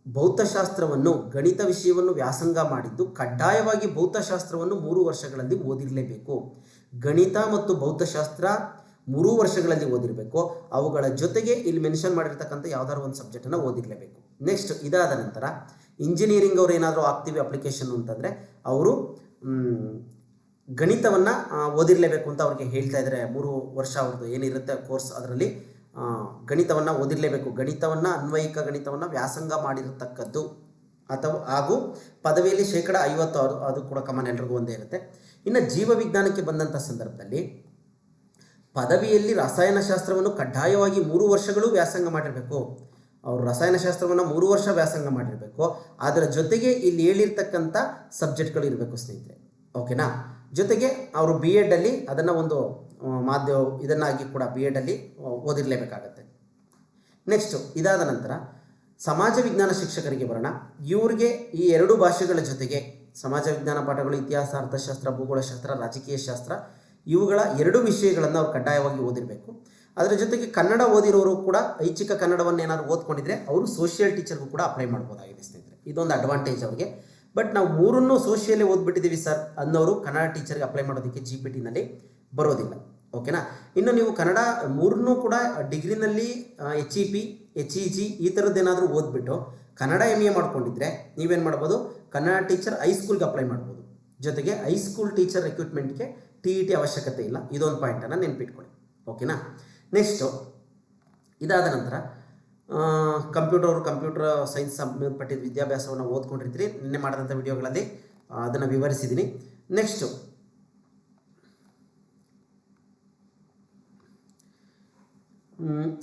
ಭೌತಶಾಸ್ತ್ರವನ್ನು ಗಣಿತ ವಿಷಯವನ್ನು ವ್ಯಾಸಂಗ ಮಾಡಿದ್ದು ಕಡ್ಡಾಯವಾಗಿ ಭೌತಶಾಸ್ತ್ರವನ್ನು 3 ವರ್ಷಗಳಲ್ಲಿ ಓದಿರಲೇಬೇಕು. ಗಣಿತ ಮತ್ತು ಭೌತಶಾಸ್ತ್ರ 3 ವರ್ಷಗಳಲ್ಲಿ ಓದಿರಬೇಕು. ಅವುಗಳ ಜೊತೆಗೆ ಇಲ್ಲಿ ಮೆನ್ಷನ್ ಮಾಡಿರ್ತಕ್ಕಂಥ ಯಾವ್ದಾದ್ರು ಒಂದು ಸಬ್ಜೆಕ್ಟನ್ನು ಓದಿರಲೇಬೇಕು. ನೆಕ್ಸ್ಟ್ ಇದಾದ ನಂತರ ಇಂಜಿನಿಯರಿಂಗ್ ಅವ್ರು ಏನಾದರೂ ಆಗ್ತೀವಿ ಅಪ್ಲಿಕೇಶನ್ ಅಂತಂದರೆ ಅವರು ಗಣಿತವನ್ನು ಓದಿರಲೇಬೇಕು ಅಂತ ಅವ್ರಿಗೆ ಹೇಳ್ತಾ ಇದ್ದಾರೆ. 3 ವರ್ಷ ಅವ್ರದ್ದು ಏನಿರುತ್ತೆ ಕೋರ್ಸ್, ಅದರಲ್ಲಿ ಗಣಿತವನ್ನು ಓದಿರಲೇಬೇಕು. ಗಣಿತವನ್ನು, ಅನ್ವಯಿಕ ಗಣಿತವನ್ನು ವ್ಯಾಸಂಗ ಮಾಡಿರತಕ್ಕದ್ದು ಅಥವಾ ಹಾಗೂ ಪದವಿಯಲ್ಲಿ 50% ಅದು ಕೂಡ ಕಾಮನ್, ಎಲ್ರಿಗೂ ಒಂದೇ ಇರುತ್ತೆ. ಇನ್ನು ಜೀವವಿಜ್ಞಾನಕ್ಕೆ ಬಂದಂಥ ಸಂದರ್ಭದಲ್ಲಿ ಪದವಿಯಲ್ಲಿ ರಸಾಯನಶಾಸ್ತ್ರವನ್ನು ಕಡ್ಡಾಯವಾಗಿ 3 ವರ್ಷಗಳು ವ್ಯಾಸಂಗ ಮಾಡಿರಬೇಕು. ಅವರು ರಸಾಯನಶಾಸ್ತ್ರವನ್ನು 3 ವರ್ಷ ವ್ಯಾಸಂಗ ಮಾಡಿರಬೇಕು. ಅದರ ಜೊತೆಗೆ ಇಲ್ಲಿ ಹೇಳಿರ್ತಕ್ಕಂಥ ಸಬ್ಜೆಕ್ಟ್ಗಳು ಇರಬೇಕು ಸ್ನೇಹಿತರೆ, ಓಕೆನಾ. ಜೊತೆಗೆ ಅವರು ಬಿ ಎಡಲ್ಲಿ ಅದನ್ನು ಒಂದು ಇದನ್ನಾಗಿ ಕೂಡ ಬಿ ಎಡಲ್ಲಿ ಓದಿರಲೇಬೇಕಾಗತ್ತೆ. ನೆಕ್ಸ್ಟು ಇದಾದ ನಂತರ ಸಮಾಜ ವಿಜ್ಞಾನ ಶಿಕ್ಷಕರಿಗೆ ಬರೋಣ. ಇವ್ರಿಗೆ ಈ 2 ಭಾಷೆಗಳ ಜೊತೆಗೆ ಸಮಾಜ ವಿಜ್ಞಾನ ಪಾಠಗಳು, ಇತಿಹಾಸ, ಅರ್ಥಶಾಸ್ತ್ರ, ಭೂಗೋಳಶಾಸ್ತ್ರ, ರಾಜಕೀಯ ಶಾಸ್ತ್ರ, ಇವುಗಳ 2 ವಿಷಯಗಳನ್ನು ಅವ್ರು ಕಡ್ಡಾಯವಾಗಿ ಓದಿರಬೇಕು. ಅದರ ಜೊತೆಗೆ ಕನ್ನಡ ಓದಿರೋರು ಕೂಡ ಐಚ್ಛಿಕ ಕನ್ನಡವನ್ನು ಏನಾದ್ರು ಓದ್ಕೊಂಡಿದ್ರೆ ಅವರು ಸೋಷಿಯಲ್ ಟೀಚರ್ಗೂ ಕೂಡ ಅಪ್ಲೈ ಮಾಡ್ಬೋದಾಗಿದೆ ಸ್ನೇಹಿತರೆ. ಇದೊಂದು ಅಡ್ವಾಂಟೇಜ್ ಅವ್ರಿಗೆ. ಬಟ್ ನಾವು 3 ಸೋಷಿಯಲ್ಲೇ ಓದ್ಬಿಟ್ಟಿದ್ದೀವಿ ಸರ್ ಅನ್ನೋರು ಕನ್ನಡ ಟೀಚರ್ಗೆ ಅಪ್ಲೈ ಮಾಡೋದಕ್ಕೆ GPTನಲ್ಲಿ ಬರೋದಿಲ್ಲ, ಓಕೆನಾ. ಇನ್ನು ನೀವು ಕನ್ನಡ 3 ಕೂಡ ಡಿಗ್ರಿನಲ್ಲಿ HEP, HEG ಈ ಥರದ್ದೇನಾದರೂ ಓದ್ಬಿಟ್ಟು ಕನ್ನಡ MA ಮಾಡ್ಕೊಂಡಿದ್ರೆ ನೀವೇನು ಮಾಡ್ಬೋದು, ಕನ್ನಡ ಟೀಚರ್ ಹೈಸ್ಕೂಲ್ಗೆ ಅಪ್ಲೈ ಮಾಡ್ಬೋದು. ಜೊತೆಗೆ ಹೈಸ್ಕೂಲ್ ಟೀಚರ್ ರಿಕ್ರೂಟ್ಮೆಂಟ್ಗೆ TET ಅವಶ್ಯಕತೆ ಇಲ್ಲ. ಇದೊಂದು ಪಾಯಿಂಟನ್ನು ನೆನ್ಪಿಟ್ಕೊಳ್ಳಿ, ಓಕೆನಾ. ನೆಕ್ಸ್ಟು ಇದಾದ ನಂತರ ಕಂಪ್ಯೂಟರ್ ಸೈನ್ಸ್ ಸಂಬಂಧಪಟ್ಟಿದ್ದ ವಿದ್ಯಾಭ್ಯಾಸವನ್ನು ಓದ್ಕೊಂಡಿರ್ತೀರಿ. ನಿನ್ನೆ ಮಾಡಿದಂಥ ವಿಡಿಯೋಗಳಲ್ಲಿ ಅದನ್ನು ವಿವರಿಸಿದ್ದೀನಿ. ನೆಕ್ಸ್ಟು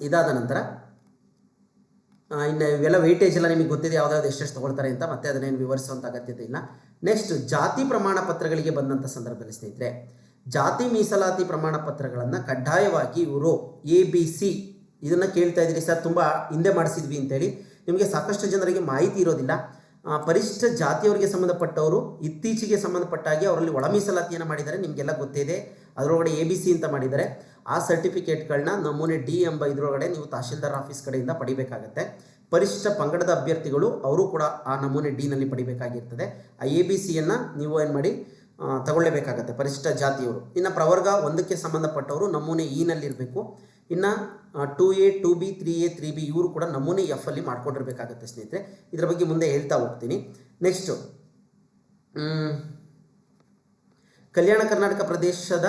ಇದಾದ ನಂತರ ಇನ್ನು ಇವೆಲ್ಲ ವೆಯ್ಟೇಜ್ ಎಲ್ಲ ನಿಮಗೆ ಗೊತ್ತಿದೆ, ಯಾವುದಾದ್ರು ಎಷ್ಟೆಷ್ಟು ತೊಗೊಳ್ತಾರೆ ಅಂತ, ಮತ್ತೆ ಅದನ್ನೇನು ವಿವರಿಸುವಂಥ ಅಗತ್ಯತೆ ಇಲ್ಲ. ನೆಕ್ಸ್ಟ್ ಜಾತಿ ಪ್ರಮಾಣ ಪತ್ರಗಳಿಗೆ ಬಂದಂಥ ಸಂದರ್ಭದಲ್ಲಿ ಸ್ನೇಹಿತರೆ, ಜಾತಿ ಮೀಸಲಾತಿ ಪ್ರಮಾಣ ಪತ್ರಗಳನ್ನು ಕಡ್ಡಾಯವಾಗಿ ಇವರು ABC ಇದನ್ನು ಕೇಳ್ತಾ ಇದ್ದೀರಿ ಸರ್, ತುಂಬ ಹಿಂದೆ ಮಾಡಿಸಿದ್ವಿ ಅಂತೇಳಿ. ನಿಮಗೆ ಸಾಕಷ್ಟು ಜನರಿಗೆ ಮಾಹಿತಿ ಇರೋದಿಲ್ಲ. ಪರಿಶಿಷ್ಟ ಜಾತಿಯವರಿಗೆ ಸಂಬಂಧಪಟ್ಟವರು ಇತ್ತೀಚೆಗೆ ಸಂಬಂಧಪಟ್ಟಾಗಿ ಅವರಲ್ಲಿ ಒಳ ಮೀಸಲಾತಿಯನ್ನು ಮಾಡಿದ್ದಾರೆ, ನಿಮಗೆಲ್ಲ ಗೊತ್ತಿದೆ. ಅದರೊಳಗಡೆ ABC ಅಂತ ಮಾಡಿದ್ದಾರೆ. ಆ ಸರ್ಟಿಫಿಕೇಟ್ಗಳನ್ನ ನಮೂನೆ D ಎಂಬ ಇದರೊಳಗಡೆ ನೀವು ತಹಶೀಲ್ದಾರ್ ಆಫೀಸ್ ಕಡೆಯಿಂದ ಪಡಿಬೇಕಾಗತ್ತೆ. ಪರಿಶಿಷ್ಟ ಪಂಗಡದ ಅಭ್ಯರ್ಥಿಗಳು ಅವರು ಕೂಡ ಆ ನಮೂನೆ D ನಲ್ಲಿ ಪಡಿಬೇಕಾಗಿರ್ತದೆ. ಆ ABCಯನ್ನು ನೀವು ಏನು ಮಾಡಿ ತಗೊಳ್ಳೇಬೇಕಾಗತ್ತೆ ಪರಿಶಿಷ್ಟ ಜಾತಿಯವರು. ಇನ್ನು ಪ್ರವರ್ಗ 1ಕ್ಕೆ ಸಂಬಂಧಪಟ್ಟವರು ನಮೂನೆ E ನಲ್ಲಿರಬೇಕು. ಇನ್ನು 2A, 2B, 3A, 3B ಇವರು ಕೂಡ ನಮೂನೆ F ಅಲ್ಲಿ ಮಾಡ್ಕೊಂಡಿರ್ಬೇಕಾಗತ್ತೆ ಸ್ನೇಹಿತರೆ. ಇದರ ಬಗ್ಗೆ ಮುಂದೆ ಹೇಳ್ತಾ ಹೋಗ್ತೀನಿ. ನೆಕ್ಸ್ಟು ಕಲ್ಯಾಣ ಕರ್ನಾಟಕ ಪ್ರದೇಶದ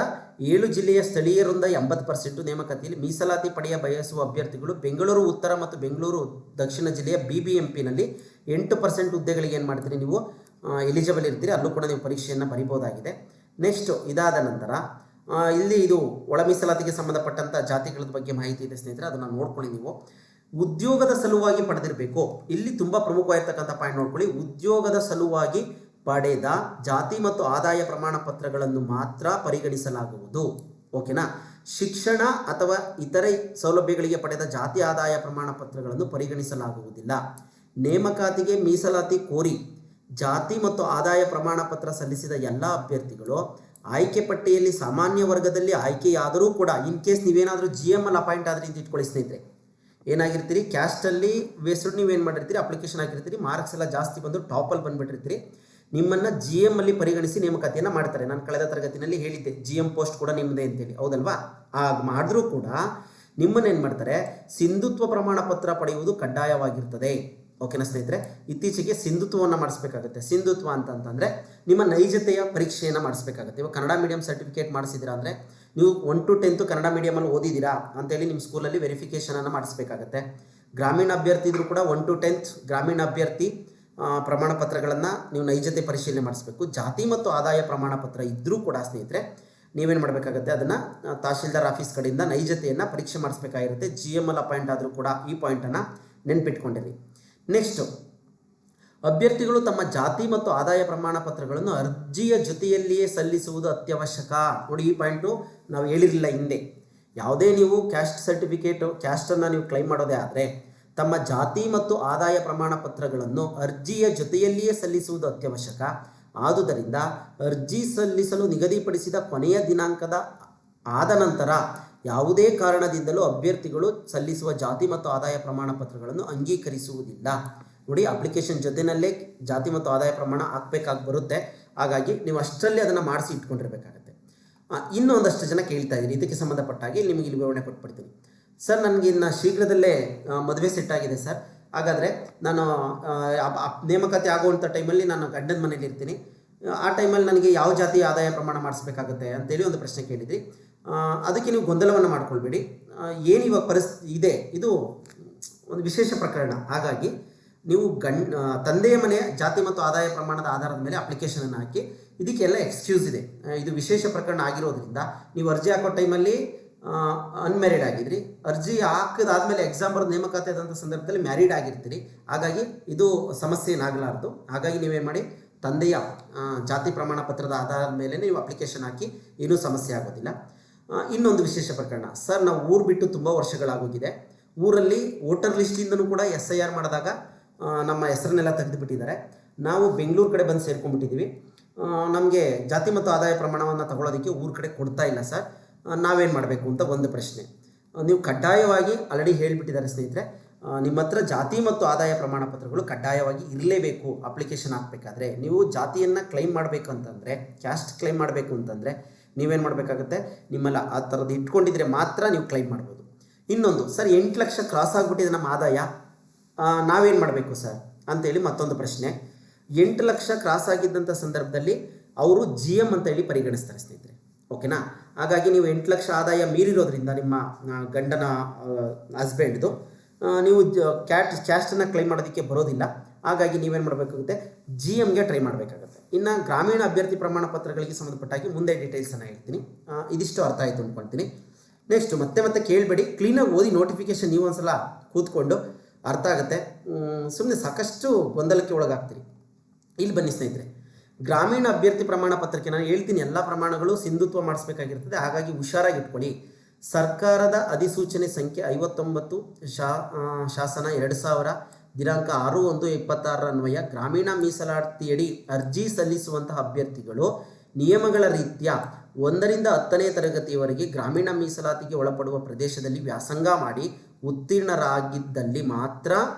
7 ಜಿಲ್ಲೆಯ ಸ್ಥಳೀಯ ವೃಂದ 80% ನೇಮಕಾತಿಯಲ್ಲಿ ಮೀಸಲಾತಿ ಪಡೆಯ ಬಯಸುವ ಅಭ್ಯರ್ಥಿಗಳು ಬೆಂಗಳೂರು ಉತ್ತರ ಮತ್ತು ಬೆಂಗಳೂರು ದಕ್ಷಿಣ ಜಿಲ್ಲೆಯ BBMPನಲ್ಲಿ 8% ಹುದ್ದೆಗಳಿಗೆ ಏನು ಮಾಡ್ತೀರಿ ನೀವು ಎಲಿಜಿಬಲ್ ಇರ್ತೀರಿ. ಅಲ್ಲೂ ಕೂಡ ನೀವು ಪರೀಕ್ಷೆಯನ್ನು ಬರೀಬೋದಾಗಿದೆ. ನೆಕ್ಸ್ಟು ಇದಾದ ನಂತರ ಇಲ್ಲಿ ಇದು ಒಳ ಮೀಸಲಾತಿಗೆ ಸಂಬಂಧಪಟ್ಟಂಥ ಜಾತಿಗಳ ಬಗ್ಗೆ ಮಾಹಿತಿ ಇದೆ ಸ್ನೇಹಿತರೆ, ಅದನ್ನು ನೋಡ್ಕೊಳ್ಳಿ ನೀವು. ಉದ್ಯೋಗದ ಸಲುವಾಗಿ ಪಡೆದಿರಬೇಕು. ಇಲ್ಲಿ ತುಂಬ ಪ್ರಮುಖವಾಗಿರ್ತಕ್ಕಂಥ ಪಾಯಿಂಟ್ ನೋಡ್ಕೊಳ್ಳಿ. ಉದ್ಯೋಗದ ಸಲುವಾಗಿ ಪಡೆದ ಜಾತಿ ಮತ್ತು ಆದಾಯ ಪ್ರಮಾಣ ಪತ್ರಗಳನ್ನು ಮಾತ್ರ ಪರಿಗಣಿಸಲಾಗುವುದು, ಓಕೆನಾ. ಶಿಕ್ಷಣ ಅಥವಾ ಇತರೆ ಸೌಲಭ್ಯಗಳಿಗೆ ಪಡೆದ ಜಾತಿ ಆದಾಯ ಪ್ರಮಾಣ ಪತ್ರಗಳನ್ನು ಪರಿಗಣಿಸಲಾಗುವುದಿಲ್ಲ. ನೇಮಕಾತಿಗೆ ಮೀಸಲಾತಿ ಕೋರಿ ಜಾತಿ ಮತ್ತು ಆದಾಯ ಪ್ರಮಾಣ ಪತ್ರ ಸಲ್ಲಿಸಿದ ಎಲ್ಲ ಅಭ್ಯರ್ಥಿಗಳು ಆಯ್ಕೆ ಪಟ್ಟಿಯಲ್ಲಿ ಸಾಮಾನ್ಯ ವರ್ಗದಲ್ಲಿ ಆಯ್ಕೆಯಾದರೂ ಕೂಡ ಇನ್ ಕೇಸ್ ನೀವೇನಾದರೂ GML ಅಪಾಯಿಂಟ್ ಆದರೆ ಅಂತ ಇಟ್ಕೊಳ್ಳಿ ಸ್ನೇಹಿತರೆ, ಏನಾಗಿರ್ತೀರಿ ಕ್ಯಾಸ್ಟಲ್ಲಿ ಬೇಸ್ಡ್ ನೀವೇನು ಮಾಡಿರ್ತೀರಿ ಅಪ್ಲಿಕೇಶನ್ ಹಾಕಿರ್ತೀರಿ, ಮಾರ್ಕ್ಸ್ ಎಲ್ಲ ಜಾಸ್ತಿ ಬಂದು ಟಾಪಲ್ಲಿ ಬಂದುಬಿಟ್ಟಿರ್ತೀರಿ, ನಿಮ್ಮನ್ನು GM ಅಲ್ಲಿ ಪರಿಗಣಿಸಿ ನೇಮಕಾತಿಯನ್ನು ಮಾಡ್ತಾರೆ. ನಾನು ಕಳೆದ ತರಗತಿನಲ್ಲಿ ಹೇಳಿದ್ದೆ GM ಪೋಸ್ಟ್ ಕೂಡ ನಿಮ್ಮದೇ ಅಂತೇಳಿ, ಹೌದಲ್ವಾ. ಆಗ ಮಾಡಿದ್ರೂ ಕೂಡ ನಿಮ್ಮನ್ನೇನು ಮಾಡ್ತಾರೆ, ಸಿಂಧುತ್ವ ಪ್ರಮಾಣ ಪತ್ರ ಪಡೆಯುವುದು ಕಡ್ಡಾಯವಾಗಿರ್ತದೆ, ಓಕೆನಾ ಸ್ನೇಹಿತರೆ. ಇತ್ತೀಚೆಗೆ ಸಿಂಧುತ್ವವನ್ನು ಮಾಡಿಸ್ಬೇಕಾಗುತ್ತೆ. ಸಿಂಧುತ್ವ ಅಂತಂದರೆ ನಿಮ್ಮ ನೈಜತೆಯ ಪರೀಕ್ಷೆಯನ್ನು ಮಾಡಿಸ್ಬೇಕಾಗುತ್ತೆ. ಇವಾಗ ಕನ್ನಡ ಮೀಡಿಯಂ ಸರ್ಟಿಫಿಕೇಟ್ ಮಾಡಿಸಿದ್ದೀರಾ ಅಂದರೆ ನೀವು 1 to 10 ಕನ್ನಡ ಮೀಡಿಯಮಲ್ಲಿ ಓದಿದ್ದೀರಾ ಅಂತೇಳಿ ನಿಮ್ಮ ಸ್ಕೂಲಲ್ಲಿ ವೆರಿಫಿಕೇಷನನ್ನು ಮಾಡಿಸ್ಬೇಕಾಗತ್ತೆ. ಗ್ರಾಮೀಣ ಅಭ್ಯರ್ಥಿ ಇದ್ರೂ ಕೂಡ 1 to 10 ಗ್ರಾಮೀಣ ಅಭ್ಯರ್ಥಿ ಪ್ರಮಾಣ ಪತ್ರಗಳನ್ನು ನೀವು ನೈಜತೆ ಪರಿಶೀಲನೆ ಮಾಡಿಸ್ಬೇಕು. ಜಾತಿ ಮತ್ತು ಆದಾಯ ಪ್ರಮಾಣ ಪತ್ರ ಇದ್ದರೂ ಕೂಡ ಸ್ನೇಹಿತರೆ ನೀವೇನು ಮಾಡಬೇಕಾಗುತ್ತೆ, ಅದನ್ನು ತಹಶೀಲ್ದಾರ್ ಆಫೀಸ್ ಕಡೆಯಿಂದ ನೈಜತೆಯನ್ನು ಪರೀಕ್ಷೆ ಮಾಡಿಸ್ಬೇಕಾಗಿರುತ್ತೆ. GML ಅಪಾಯಿಂಟ್ ಆದರೂ ಕೂಡ ಈ ಪಾಯಿಂಟನ್ನು ನೆನ್ಪಿಟ್ಕೊಂಡಿರಿ. ನೆಕ್ಸ್ಟು ಅಭ್ಯರ್ಥಿಗಳು ತಮ್ಮ ಜಾತಿ ಮತ್ತು ಆದಾಯ ಪ್ರಮಾಣ ಪತ್ರಗಳನ್ನು ಅರ್ಜಿಯ ಜೊತೆಯಲ್ಲಿಯೇ ಸಲ್ಲಿಸುವುದು ಅತ್ಯವಶ್ಯಕ. ನೋಡಿ, ಈ ಪಾಯಿಂಟು ನಾವು ಹೇಳಿರಲಿಲ್ಲ ಹಿಂದೆ. ಯಾವುದೇ ನೀವು ಕ್ಯಾಸ್ಟ್ ಸರ್ಟಿಫಿಕೇಟು ಕ್ಯಾಸ್ಟನ್ನು ನೀವು ಕ್ಲೈಮ್ ಮಾಡೋದೇ ಆದರೆ ತಮ್ಮ ಜಾತಿ ಮತ್ತು ಆದಾಯ ಪ್ರಮಾಣ ಪತ್ರಗಳನ್ನು ಅರ್ಜಿಯ ಜೊತೆಯಲ್ಲಿಯೇ ಸಲ್ಲಿಸುವುದು ಅತ್ಯವಶ್ಯಕ. ಆದುದರಿಂದ ಅರ್ಜಿ ಸಲ್ಲಿಸಲು ನಿಗದಿಪಡಿಸಿದ ಕೊನೆಯ ದಿನಾಂಕದ ಆದ ನಂತರ ಯಾವುದೇ ಕಾರಣದಿಂದಲೂ ಅಭ್ಯರ್ಥಿಗಳು ಸಲ್ಲಿಸುವ ಜಾತಿ ಮತ್ತು ಆದಾಯ ಪ್ರಮಾಣ ಪತ್ರಗಳನ್ನು ಅಂಗೀಕರಿಸುವುದಿಲ್ಲ. ನೋಡಿ, ಅಪ್ಲಿಕೇಶನ್ ಜೊತೆಯಲ್ಲೇ ಜಾತಿ ಮತ್ತು ಆದಾಯ ಪ್ರಮಾಣ ಹಾಕಬೇಕಾಗಿ ಬರುತ್ತೆ. ಹಾಗಾಗಿ ನೀವು ಅಷ್ಟರಲ್ಲಿ ಅದನ್ನು ಮಾಡಿಸಿ ಇಟ್ಕೊಂಡಿರಬೇಕಾಗತ್ತೆ. ಇನ್ನೂ ಒಂದಷ್ಟು ಜನ ಕೇಳ್ತಾ ಇದ್ದೀರಿ, ಇದಕ್ಕೆ ಸಂಬಂಧಪಟ್ಟ ಹಾಗೆ ನಿಮಗೆ ಇಲ್ಲಿ ವಿವರಣೆ ಕೊಟ್ಬಿಡ್ತೀನಿ. ಸರ್, ನನಗೆ ಇನ್ನು ಶೀಘ್ರದಲ್ಲೇ ಮದುವೆ ಸೆಟ್ ಆಗಿದೆ ಸರ್. ಹಾಗಾದರೆ ನಾನು ನೇಮಕಾತಿ ಆಗುವಂಥ ಟೈಮಲ್ಲಿ ನಾನು ಗಂಡನ ಮನೇಲಿ ಇರ್ತೀನಿ. ಆ ಟೈಮಲ್ಲಿ ನನಗೆ ಯಾವ ಜಾತಿ ಆದಾಯ ಪ್ರಮಾಣ ಮಾಡಿಸ್ಬೇಕಾಗುತ್ತೆ ಅಂತೇಳಿ ಒಂದು ಪ್ರಶ್ನೆ ಕೇಳಿದ್ರಿ. ಅದಕ್ಕೆ ನೀವು ಗೊಂದಲವನ್ನು ಮಾಡ್ಕೊಳ್ಬೇಡಿ. ಏನು ಇವಾಗ ಪರಿಸ್ಥಿತಿ ಇದೆ, ಇದು ಒಂದು ವಿಶೇಷ ಪ್ರಕರಣ. ಹಾಗಾಗಿ ನೀವು ತಂದೆಯ ಮನೆಯ ಜಾತಿ ಮತ್ತು ಆದಾಯ ಪ್ರಮಾಣದ ಆಧಾರದ ಮೇಲೆ ಅಪ್ಲಿಕೇಶನನ್ನು ಹಾಕಿ. ಇದಕ್ಕೆಲ್ಲ ಎಕ್ಸ್ಕ್ಯೂಸ್ ಇದೆ. ಇದು ವಿಶೇಷ ಪ್ರಕರಣ ಆಗಿರೋದ್ರಿಂದ ನೀವು ಅರ್ಜಿ ಹಾಕೋ ಟೈಮಲ್ಲಿ ಅನ್ಮ್ಯಾರಿಡ್ ಆಗಿದ್ರಿ, ಅರ್ಜಿ ಹಾಕಿದಾದ್ಮೇಲೆ ಎಕ್ಸಾಮ್ ಬರೋದು ನೇಮಕಾತಿ ಆದಂಥ ಸಂದರ್ಭದಲ್ಲಿ ಮ್ಯಾರಿಡ್ ಆಗಿರ್ತೀರಿ. ಹಾಗಾಗಿ ಇದು ಸಮಸ್ಯೆ ಏನಾಗಲಾರ್ದು. ಹಾಗಾಗಿ ನೀವೇನು ಮಾಡಿ, ತಂದೆಯ ಜಾತಿ ಪ್ರಮಾಣ ಪತ್ರದ ಆಧಾರದ ಮೇಲೆ ನೀವು ಅಪ್ಲಿಕೇಶನ್ ಹಾಕಿ, ಏನೂ ಸಮಸ್ಯೆ ಆಗೋದಿಲ್ಲ. ಇನ್ನೊಂದು ವಿಶೇಷ ಪ್ರಕರಣ ಸರ್, ನಾವು ಊರು ಬಿಟ್ಟು ತುಂಬ ವರ್ಷಗಳಾಗೋಗಿದೆ. ಊರಲ್ಲಿ ವೋಟರ್ ಲಿಸ್ಟಿಂದನೂ ಕೂಡ SIR ಮಾಡಿದಾಗ ನಮ್ಮ ಹೆಸರನ್ನೆಲ್ಲ ತೆಗೆದುಬಿಟ್ಟಿದ್ದಾರೆ. ನಾವು ಬೆಂಗಳೂರು ಕಡೆ ಬಂದು ಸೇರ್ಕೊಂಡ್ಬಿಟ್ಟಿದ್ದೀವಿ. ನಮಗೆ ಜಾತಿ ಮತ್ತು ಆದಾಯ ಪ್ರಮಾಣವನ್ನು ತಗೊಳ್ಳೋದಕ್ಕೆ ಊರ ಕಡೆ ಕೊಡ್ತಾ ಇಲ್ಲ ಸರ್. ನಾವೇನು ಮಾಡಬೇಕು ಅಂತ ಒಂದು ಪ್ರಶ್ನೆ. ನೀವು ಕಡ್ಡಾಯವಾಗಿ ಆಲ್ರೆಡಿ ಹೇಳಿಬಿಟ್ಟಿದ್ದಾರೆ ಸ್ನೇಹಿತರೆ, ನಿಮ್ಮ ಹತ್ರ ಜಾತಿ ಮತ್ತು ಆದಾಯ ಪ್ರಮಾಣ ಪತ್ರಗಳು ಕಡ್ಡಾಯವಾಗಿ ಇರಲೇಬೇಕು. ಅಪ್ಲಿಕೇಶನ್ ಹಾಕಬೇಕಾದ್ರೆ ನೀವು ಜಾತಿಯನ್ನು ಕ್ಲೈಮ್ ಮಾಡಬೇಕು ಅಂತಂದರೆ, ಕ್ಯಾಸ್ಟ್ ಕ್ಲೈಮ್ ಮಾಡಬೇಕು ಅಂತಂದರೆ ನೀವೇನು ಮಾಡಬೇಕಾಗುತ್ತೆ, ನಿಮ್ಮಲ್ಲ ಆ ಥರದ್ದು ಇಟ್ಕೊಂಡಿದ್ರೆ ಮಾತ್ರ ನೀವು ಕ್ಲೈಮ್ ಮಾಡ್ಬೋದು. ಇನ್ನೊಂದು ಸರ್, 8 ಲಕ್ಷ ಕ್ರಾಸ್ ಆಗಿಬಿಟ್ಟಿದೆ ನಮ್ಮ ಆದಾಯ, ನಾವೇನು ಮಾಡಬೇಕು ಸರ್ ಅಂತೇಳಿ ಮತ್ತೊಂದು ಪ್ರಶ್ನೆ. 8 ಲಕ್ಷ ಕ್ರಾಸ್ ಆಗಿದ್ದಂಥ ಸಂದರ್ಭದಲ್ಲಿ ಅವರು GM ಅಂತ ಹೇಳಿ ಪರಿಗಣಿಸ್ತಾರೆ ಸ್ನೇಹಿತರೆ. ಓಕೆನಾ? ಹಾಗಾಗಿ ನೀವು 8 ಲಕ್ಷ ಆದಾಯ ಮೀರಿರೋದ್ರಿಂದ ನಿಮ್ಮ ಗಂಡನ ಹಸ್ಬೆಂಡ್ದು ನೀವು ಕ್ಯಾಸ್ಟನ್ನು ಕ್ಲೈಮ್ ಮಾಡೋದಕ್ಕೆ ಬರೋದಿಲ್ಲ. ಹಾಗಾಗಿ ನೀವೇನು ಮಾಡಬೇಕಾಗುತ್ತೆ, GMಗೆ ಟ್ರೈ ಮಾಡಬೇಕಾಗುತ್ತೆ. ಇನ್ನು ಗ್ರಾಮೀಣ ಅಭ್ಯರ್ಥಿ ಪ್ರಮಾಣ ಪತ್ರಗಳಿಗೆ ಸಂಬಂಧಪಟ್ಟಾಗಿ ಮುಂದೆ ಡೀಟೇಲ್ಸನ್ನು ಹೇಳ್ತೀನಿ. ಇದಿಷ್ಟು ಅರ್ಥ ಆಯಿತು ಅಂದ್ಕೊಳ್ತೀನಿ. ನೆಕ್ಸ್ಟ್ ಮತ್ತೆ ಕೇಳಬೇಡಿ, ಕ್ಲೀನಾಗಿ ಓದಿ ನೋಟಿಫಿಕೇಷನ್ ನೀವು ಒಂದ್ಸಲ ಕೂತ್ಕೊಂಡು ಅರ್ಥ ಆಗುತ್ತೆ. ಸುಮ್ಮನೆ ಸಾಕಷ್ಟು ಗೊಂದಲಕ್ಕೆ ಒಳಗಾಗ್ತೀರಿ. ಇಲ್ಲಿ ಬನ್ನಿ ಸ್ನೇಹಿತರೆ, ಗ್ರಾಮೀಣ ಅಭ್ಯರ್ಥಿ ಪ್ರಮಾಣ ಪತ್ರಕ್ಕೆ ನಾನು ಹೇಳ್ತೀನಿ, ಎಲ್ಲ ಪ್ರಮಾಣಗಳು ಸಿಂಧುತ್ವ ಮಾಡಿಸ್ಬೇಕಾಗಿರ್ತದೆ. ಹಾಗಾಗಿ ಹುಷಾರಾಗಿ ಇಟ್ಕೊಳ್ಳಿ. ಸರ್ಕಾರದ ಅಧಿಸೂಚನೆ ಸಂಖ್ಯೆ 59 ಶಾಸನ 2000 ದಿನಾಂಕ 6/1/26 ಅನ್ವಯ ಗ್ರಾಮೀಣ ಮೀಸಲಾತಿಯಡಿ ಅರ್ಜಿ ಸಲ್ಲಿಸುವಂತಹ ಅಭ್ಯರ್ಥಿಗಳು ನಿಯಮಗಳ ರೀತ್ಯ 1ರಿಂದ 10ನೇ ತರಗತಿಯವರೆಗೆ ಗ್ರಾಮೀಣ ಮೀಸಲಾತಿಗೆ ಒಳಪಡುವ ಪ್ರದೇಶದಲ್ಲಿ ವ್ಯಾಸಂಗ ಮಾಡಿ ಉತ್ತೀರ್ಣರಾಗಿದ್ದಲ್ಲಿ ಮಾತ್ರ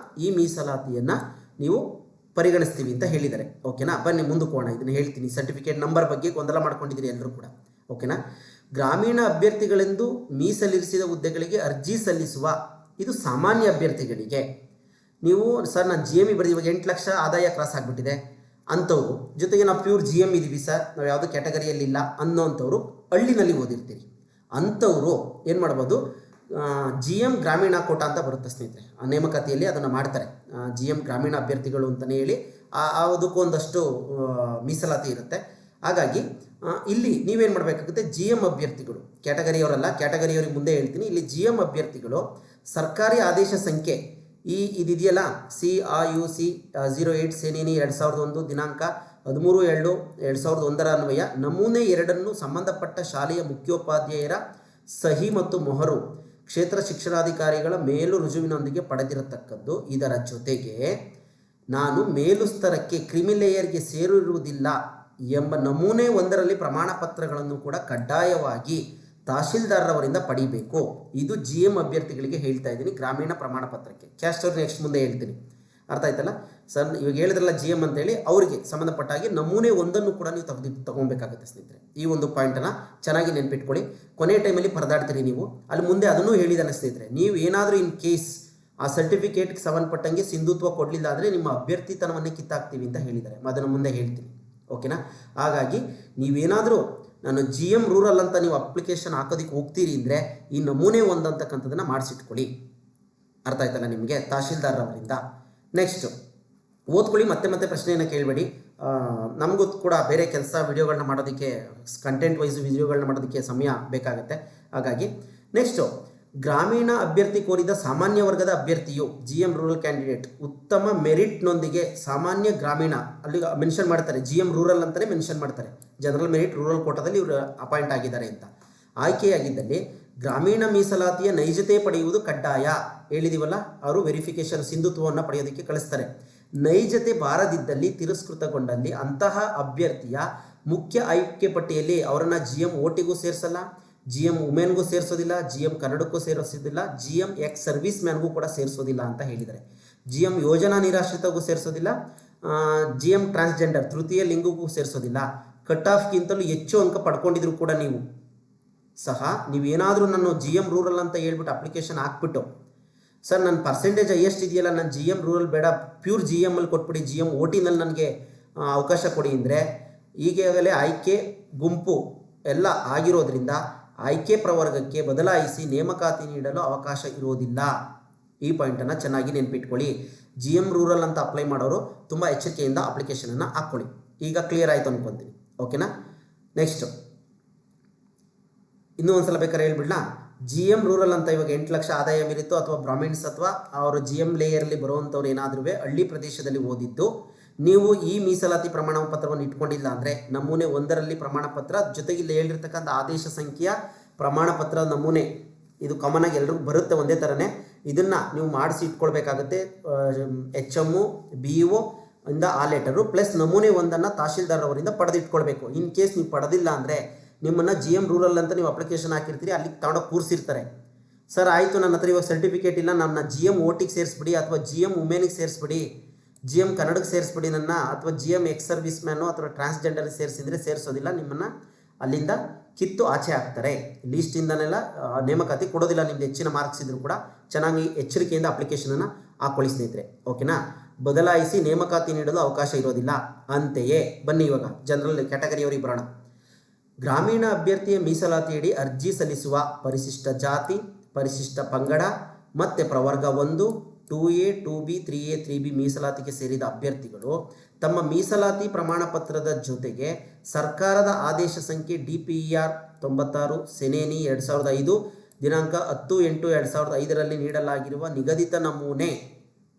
ಈ ಮೀಸಲಾತಿಯನ್ನು ನೀವು ಪರಿಗಣಿಸ್ತೀವಿ ಅಂತ ಹೇಳಿದ್ದಾರೆ. ಓಕೆನಾ? ಬನ್ನಿ ಮುಂದಕ್ಕೆ ಹೋಗೋಣ. ಇದನ್ನು ಹೇಳ್ತೀನಿ. ಸರ್ಟಿಫಿಕೇಟ್ ನಂಬರ್ ಬಗ್ಗೆ ಗೊಂದಲ ಮಾಡ್ಕೊಂಡಿದ್ದೀರಿ ಎಲ್ಲರೂ ಕೂಡ. ಓಕೆನಾ? ಗ್ರಾಮೀಣ ಅಭ್ಯರ್ಥಿಗಳೆಂದು ಮೀಸಲಿರಿಸಿದ ಹುದ್ದೆಗಳಿಗೆ ಅರ್ಜಿ ಸಲ್ಲಿಸುವ ಇದು ಸಾಮಾನ್ಯ ಅಭ್ಯರ್ಥಿಗಳಿಗೆ. ನೀವು ಸರ್, ನಾನು GME ಬರೆದು ಇವಾಗ 8 ಲಕ್ಷ ಆದಾಯ ಕ್ರಾಸ್ ಆಗಿಬಿಟ್ಟಿದೆ ಅಂಥವ್ರು, ಜೊತೆಗೆ ನಾವು ಪ್ಯೂರ್ GM ಇದ್ದೀವಿ ಸರ್, ನಾವು ಯಾವುದೋ ಕ್ಯಾಟಗರಿಯಲ್ಲಿ ಇಲ್ಲ ಅನ್ನೋಂಥವ್ರು ಹಳ್ಳಿನಲ್ಲಿ ಓದಿರ್ತೀರಿ. ಅಂಥವರು ಏನು ಮಾಡ್ಬೋದು, GM ಗ್ರಾಮೀಣ ಕೋಟಾ ಅಂತ ಬರುತ್ತೆ ಸ್ನೇಹಿತರೆ. ಆ ನೇಮಕಾತಿಯಲ್ಲಿ ಅದನ್ನು ಮಾಡ್ತಾರೆ. GM ಗ್ರಾಮೀಣ ಅಭ್ಯರ್ಥಿಗಳು ಅಂತಲೇ ಹೇಳಿ ಅದಕ್ಕೂ ಒಂದಷ್ಟು ಮೀಸಲಾತಿ ಇರುತ್ತೆ. ಹಾಗಾಗಿ ಇಲ್ಲಿ ನೀವೇನು ಮಾಡಬೇಕಾಗುತ್ತೆ, GM ಅಭ್ಯರ್ಥಿಗಳು, ಕ್ಯಾಟಗರಿಯವರಲ್ಲ, ಕ್ಯಾಟಗರಿಯವರಿಗೆ ಮುಂದೆ ಹೇಳ್ತೀನಿ. ಇಲ್ಲಿ GM ಅಭ್ಯರ್ಥಿಗಳು ಸರ್ಕಾರಿ ಆದೇಶ ಸಂಖ್ಯೆ ಇದಿದೆಯಲ್ಲ, CIUC 08 ಸೇನೇನಿ 2001 ದಿನಾಂಕ 13/2/2001 ಅನ್ವಯ ನಮೂನೆ 2 ಸಂಬಂಧಪಟ್ಟ ಶಾಲೆಯ ಮುಖ್ಯೋಪಾಧ್ಯಾಯರ ಸಹಿ ಮತ್ತು ಮೊಹರು ಕ್ಷೇತ್ರ ಶಿಕ್ಷಣಾಧಿಕಾರಿಗಳ ಮೇಲು ರುಜುವಿನೊಂದಿಗೆ ಪಡೆದಿರತಕ್ಕದ್ದು. ಇದರ ಜೊತೆಗೆ ನಾನು ಮೇಲುಸ್ತರಕ್ಕೆ ಕ್ರಿಮಿಲೇಯರ್ಗೆ ಸೇರಿರುವುದಿಲ್ಲ ಎಂಬ ನಮೂನೆ 1ರಲ್ಲಿ ಪ್ರಮಾಣ ಪತ್ರಗಳನ್ನು ಕೂಡ ಕಡ್ಡಾಯವಾಗಿ ತಹಶೀಲ್ದಾರರವರಿಂದ ಪಡಿಬೇಕು. ಇದು GM ಅಭ್ಯರ್ಥಿಗಳಿಗೆ ಹೇಳ್ತಾ ಇದ್ದೀನಿ, ಗ್ರಾಮೀಣ ಪ್ರಮಾಣ ಪತ್ರಕ್ಕೆ. ಕ್ಯಾಸ್ಟ್ ಅವ್ರಿಗೆ ನೆಕ್ಸ್ಟ್ ಮುಂದೆ ಹೇಳ್ತೀನಿ. ಅರ್ಥ ಆಯ್ತಲ್ಲ ಸರ್? ಇವಾಗ ಹೇಳಿದ್ರಲ್ಲ GM ಅಂತೇಳಿ, ಅವರಿಗೆ ಸಂಬಂಧಪಟ್ಟಾಗಿ ನಮೂನೆ 1 ಕೂಡ ನೀವು ತಗೊಬೇಕಾಗುತ್ತೆ ಸ್ನೇಹಿತರೆ. ಈ ಒಂದು ಪಾಯಿಂಟನ್ನು ಚೆನ್ನಾಗಿ ನೆನ್ಪಿಟ್ಕೊಳ್ಳಿ. ಕೊನೆ ಟೈಮಲ್ಲಿ ಪರದಾಡ್ತೀರಿ ನೀವು. ಅಲ್ಲಿ ಮುಂದೆ ಅದನ್ನು ಹೇಳಿದಾನೆ ಸ್ನೇಹಿತರೆ, ನೀವು ಏನಾದರೂ ಇನ್ ಕೇಸ್ ಆ ಸರ್ಟಿಫಿಕೇಟ್ಗೆ ಸಂಬಂಧಪಟ್ಟಂಗೆ ಸಿಂಧುತ್ವ ಕೊಡಲಿಲ್ಲ ಅಂದರೆ ನಿಮ್ಮ ಅಭ್ಯರ್ಥಿತನವನ್ನೇ ಕಿತ್ತಾಕ್ತೀವಿ ಅಂತ ಹೇಳಿದ್ದಾರೆ. ಅದನ್ನು ಮುಂದೆ ಹೇಳ್ತೀನಿ. ಓಕೆನಾ? ಹಾಗಾಗಿ ನೀವೇನಾದರೂ ನಾನು GM ರೂರಲ್ ಅಂತ ನೀವು ಅಪ್ಲಿಕೇಶನ್ ಹಾಕೋದಕ್ಕೆ ಹೋಗ್ತೀರಿ ಅಂದರೆ ಈ ನಮೂನೆ 1 ಅಂತಕ್ಕಂಥದ್ದನ್ನು ಮಾಡಿಸಿಟ್ಕೊಳ್ಳಿ. ಅರ್ಥ ಆಯ್ತಲ್ಲ ನಿಮಗೆ? ತಹಶೀಲ್ದಾರರವರಿಂದ. ನೆಕ್ಸ್ಟು ಓದ್ಕೊಳ್ಳಿ, ಮತ್ತೆ ಪ್ರಶ್ನೆಯನ್ನು ಕೇಳಬೇಡಿ. ನಮಗೂ ಕೂಡ ಬೇರೆ ಕೆಲಸ ವಿಡಿಯೋಗಳನ್ನ ಮಾಡೋದಕ್ಕೆ, ಕಂಟೆಂಟ್ ವೈಸ್ ವಿಡಿಯೋಗಳನ್ನ ಮಾಡೋದಕ್ಕೆ ಸಮಯ ಬೇಕಾಗುತ್ತೆ. ಹಾಗಾಗಿ ನೆಕ್ಸ್ಟು, ಗ್ರಾಮೀಣ ಅಭ್ಯರ್ಥಿ ಕೋರಿದ ಸಾಮಾನ್ಯ ವರ್ಗದ ಅಭ್ಯರ್ಥಿಯು GM ರೂರಲ್ ಕ್ಯಾಂಡಿಡೇಟ್ ಉತ್ತಮ ಮೆರಿಟ್ನೊಂದಿಗೆ ಸಾಮಾನ್ಯ ಗ್ರಾಮೀಣ, ಅಲ್ಲಿ ಮೆನ್ಷನ್ ಮಾಡ್ತಾರೆ, GM ರೂರಲ್ ಅಂತಲೇ ಮೆನ್ಷನ್ ಮಾಡ್ತಾರೆ, ಜನರಲ್ ಮೆರಿಟ್ ರೂರಲ್ ಕೋಟಾದಲ್ಲಿ ಇವರು ಅಪಾಯಿಂಟ್ ಆಗಿದ್ದಾರೆ ಅಂತ. ಆಯ್ಕೆಯಾಗಿದ್ದಲ್ಲಿ ಗ್ರಾಮೀಣ ಮೀಸಲಾತಿಯ ನೈಜತೆ ಪಡೆಯುವುದು ಕಡ್ಡಾಯ. ಹೇಳಿದೀವಲ್ಲ, ಅವರು ವೆರಿಫಿಕೇಶನ್ ಸಿಂಧುತ್ವವನ್ನು ಪಡೆಯೋದಕ್ಕೆ ಕಳಿಸ್ತಾರೆ. ನೈಜತೆ ಬಾರದಿದ್ದಲ್ಲಿ, ತಿರಸ್ಕೃತಗೊಂಡಲ್ಲಿ ಅಂತಹ ಅಭ್ಯರ್ಥಿಯ ಮುಖ್ಯ ಆಯ್ಕೆ ಪಟ್ಟಿಯಲ್ಲಿ ಅವರನ್ನು GM ಓಟಿಗೂ ಸೇರಿಸಲ್ಲ, GM ವುಮೆನ್ಗೂ ಸೇರಿಸೋದಿಲ್ಲ, GM ಕನ್ನಡಕ್ಕೂ ಸೇರಿಸೋದಿಲ್ಲ, GM ಎಕ್ಸ್ ಸರ್ವಿಸ್ ಮ್ಯಾನ್ಗೂ ಕೂಡ ಸೇರಿಸೋದಿಲ್ಲ ಅಂತ ಹೇಳಿದ್ದಾರೆ. GM ಯೋಜನಾ ನಿರಾಶ್ರಿತಗೂ ಸೇರಿಸೋದಿಲ್ಲ, GM ಟ್ರಾನ್ಸ್ಜೆಂಡರ್ ತೃತೀಯ ಲಿಂಗಕ್ಕೂ ಸೇರಿಸೋದಿಲ್ಲ. ಕಟ್ ಆಫ್ಗಿಂತಲೂ ಹೆಚ್ಚು ಅಂಕ ಪಡ್ಕೊಂಡಿದ್ರು ಕೂಡ ನೀವು ಸಹ ನೀವೇನಾದರೂ ನಾನು GM ರೂರಲ್ ಅಂತ ಹೇಳ್ಬಿಟ್ಟು ಅಪ್ಲಿಕೇಶನ್ ಹಾಕ್ಬಿಟ್ಟು ಸರ್ ನನ್ನ ಪರ್ಸೆಂಟೇಜ್ ಹೈಯೆಸ್ಟ್ ಇದೆಯಲ್ಲ, ನಾನು GM ರೂರಲ್ ಬೇಡ, ಪ್ಯೂರ್ GM ಅಲ್ಲಿ ಕೊಟ್ಬಿಡಿ, GM OT ನಲ್ಲಿ ನನಗೆ ಅವಕಾಶ ಕೊಡಿ ಅಂದರೆ ಈಗಾಗಲೇ ಆಯ್ಕೆ ಗುಂಪು ಎಲ್ಲ ಆಗಿರೋದ್ರಿಂದ ಆಯ್ಕೆ ಪ್ರವರ್ಗಕ್ಕೆ ಬದಲಾಯಿಸಿ ನೇಮಕಾತಿ ನೀಡಲು ಅವಕಾಶ ಇರೋದಿಲ್ಲ. ಈ ಪಾಯಿಂಟನ್ನು ಚೆನ್ನಾಗಿ ನೆನಪಿಟ್ಕೊಳ್ಳಿ. GM ರೂರಲ್ ಅಂತ ಅಪ್ಲೈ ಮಾಡೋರು ತುಂಬ ಎಚ್ಚರಿಕೆಯಿಂದ ಅಪ್ಲಿಕೇಶನನ್ನು ಹಾಕ್ಕೊಳ್ಳಿ. ಈಗ ಕ್ಲಿಯರ್ ಆಯಿತು ಅನ್ಕೊತೀನಿ. ಓಕೆನಾ? ನೆಕ್ಸ್ಟು ಇನ್ನೂ ಒಂದ್ಸಲ ಬೇಕಾದ್ರೆ ಹೇಳ್ಬಿಡ್ಲಾ. GM ರೂರಲ್ ಅಂತ ಇವಾಗ 8 ಲಕ್ಷ ಆದಾಯ ಮೀರಿತ್ತು ಅಥವಾ ಬ್ರಾಹ್ಮಿಣ್ಸ್ ಅಥವಾ ಅವರು GM ಲೇಯರ್ಲಿ ಬರುವಂಥವ್ರು ಏನಾದರೂ ಹಳ್ಳಿ ಪ್ರದೇಶದಲ್ಲಿ ಓದಿದ್ದು ನೀವು ಈ ಮೀಸಲಾತಿ ಪ್ರಮಾಣ ಪತ್ರವನ್ನು ಇಟ್ಕೊಂಡಿಲ್ಲ ಅಂದರೆ ನಮೂನೆ 1ರಲ್ಲಿ ಪ್ರಮಾಣ ಪತ್ರ ಜೊತೆಗೆ ಇಲ್ಲಿ ಹೇಳಿರ್ತಕ್ಕಂಥ ಆದೇಶ ಸಂಖ್ಯೆಯ ಪ್ರಮಾಣ ಪತ್ರ ನಮೂನೆ ಇದು ಕಾಮನ್ ಆಗಿ ಎಲ್ರಿಗೂ ಬರುತ್ತೆ ಒಂದೇ ಥರನೇ. ಇದನ್ನು ನೀವು ಮಾಡಿಸಿ ಇಟ್ಕೊಳ್ಬೇಕಾಗುತ್ತೆ. HM BO ಇಂದ ಆ ಲೆಟರು ಪ್ಲಸ್ ನಮೂನೆ 1ಅನ್ನು ತಹಶೀಲ್ದಾರ್ ಅವರಿಂದ ಪಡೆದಿಟ್ಕೊಳ್ಬೇಕು. ಇನ್ ಕೇಸ್ ನೀವು ಪಡೆದಿಲ್ಲ ಅಂದರೆ ನಿಮ್ಮನ್ನು GM ರೂರಲ್ ಅಂತ ನೀವು ಅಪ್ಲಿಕೇಶನ್ ಹಾಕಿರ್ತೀರಿ, ಅಲ್ಲಿಗೆ ತಗೊಂಡೋಗಿ ಕೂರಿಸಿರ್ತಾರೆ. ಸರ್ ಆಯಿತು, ನನ್ನ ಹತ್ರ ಇವಾಗ ಸರ್ಟಿಫಿಕೇಟ್ ಇಲ್ಲ, ನನ್ನ GM OTಗೆ ಸೇರಿಸ್ಬಿಡಿ ಅಥವಾ GM ವುಮೆನಿಗೆ ಸೇರಿಸ್ಬಿಡಿ, GM ಕನ್ನಡಕ್ಕೆ ಸೇರಿಸ್ಬಿಡಿ ನನ್ನ, ಅಥವಾ GM ಎಕ್ಸ್ ಸರ್ವಿಸ್ ಮ್ಯಾನು ಅಥವಾ ಟ್ರಾನ್ಸ್ಜೆಂಡರ್ಗೆ ಸೇರಿಸಿದ್ರೆ ಸೇರಿಸೋದಿಲ್ಲ, ನಿಮ್ಮನ್ನು ಅಲ್ಲಿಂದ ಕಿತ್ತು ಆಚೆ ಹಾಕ್ತಾರೆ. ಲೀಸ್ಟಿಂದನೆಲ್ಲ ನೇಮಕಾತಿ ಕೊಡೋದಿಲ್ಲ. ನಿಮ್ದು ಹೆಚ್ಚಿನ ಮಾರ್ಕ್ಸ್ ಇದ್ರೂ ಕೂಡ ಚೆನ್ನಾಗಿ ಎಚ್ಚರಿಕೆಯಿಂದ ಅಪ್ಲಿಕೇಶನನ್ನು ಹಾಕೊಳ್ಳಿ ಸ್ನೇಹಿತರೆ. ಓಕೆನಾ? ಬದಲಾಯಿಸಿ ನೇಮಕಾತಿ ನೀಡಲು ಅವಕಾಶ ಇರೋದಿಲ್ಲ. ಅಂತೆಯೇ ಬನ್ನಿ ಇವಾಗ ಜನರಲ್ ಕ್ಯಾಟಗರಿಯವರಿಗೆ ಬರೋಣ. ಗ್ರಾಮೀಣ ಅಭ್ಯರ್ಥಿಯ ಮೀಸಲಾತಿಯಡಿ ಅರ್ಜಿ ಸಲ್ಲಿಸುವ ಪರಿಶಿಷ್ಟ ಜಾತಿ, ಪರಿಶಿಷ್ಟ ಪಂಗಡ ಮತ್ತು ಪ್ರವರ್ಗ 1, 2A, 2B, 3A, 3B ಮೀಸಲಾತಿಗೆ ಸೇರಿದ ಅಭ್ಯರ್ಥಿಗಳು ತಮ್ಮ ಮೀಸಲಾತಿ ಪ್ರಮಾಣ ಪತ್ರದ ಜೊತೆಗೆ ಸರ್ಕಾರದ ಆದೇಶ ಸಂಖ್ಯೆ DPER 96 ಸೆನೇನಿ 2005 ದಿನಾಂಕ 10/8/2005ರಲ್ಲಿ ನೀಡಲಾಗಿರುವ ನಿಗದಿತ ನಮೂನೆ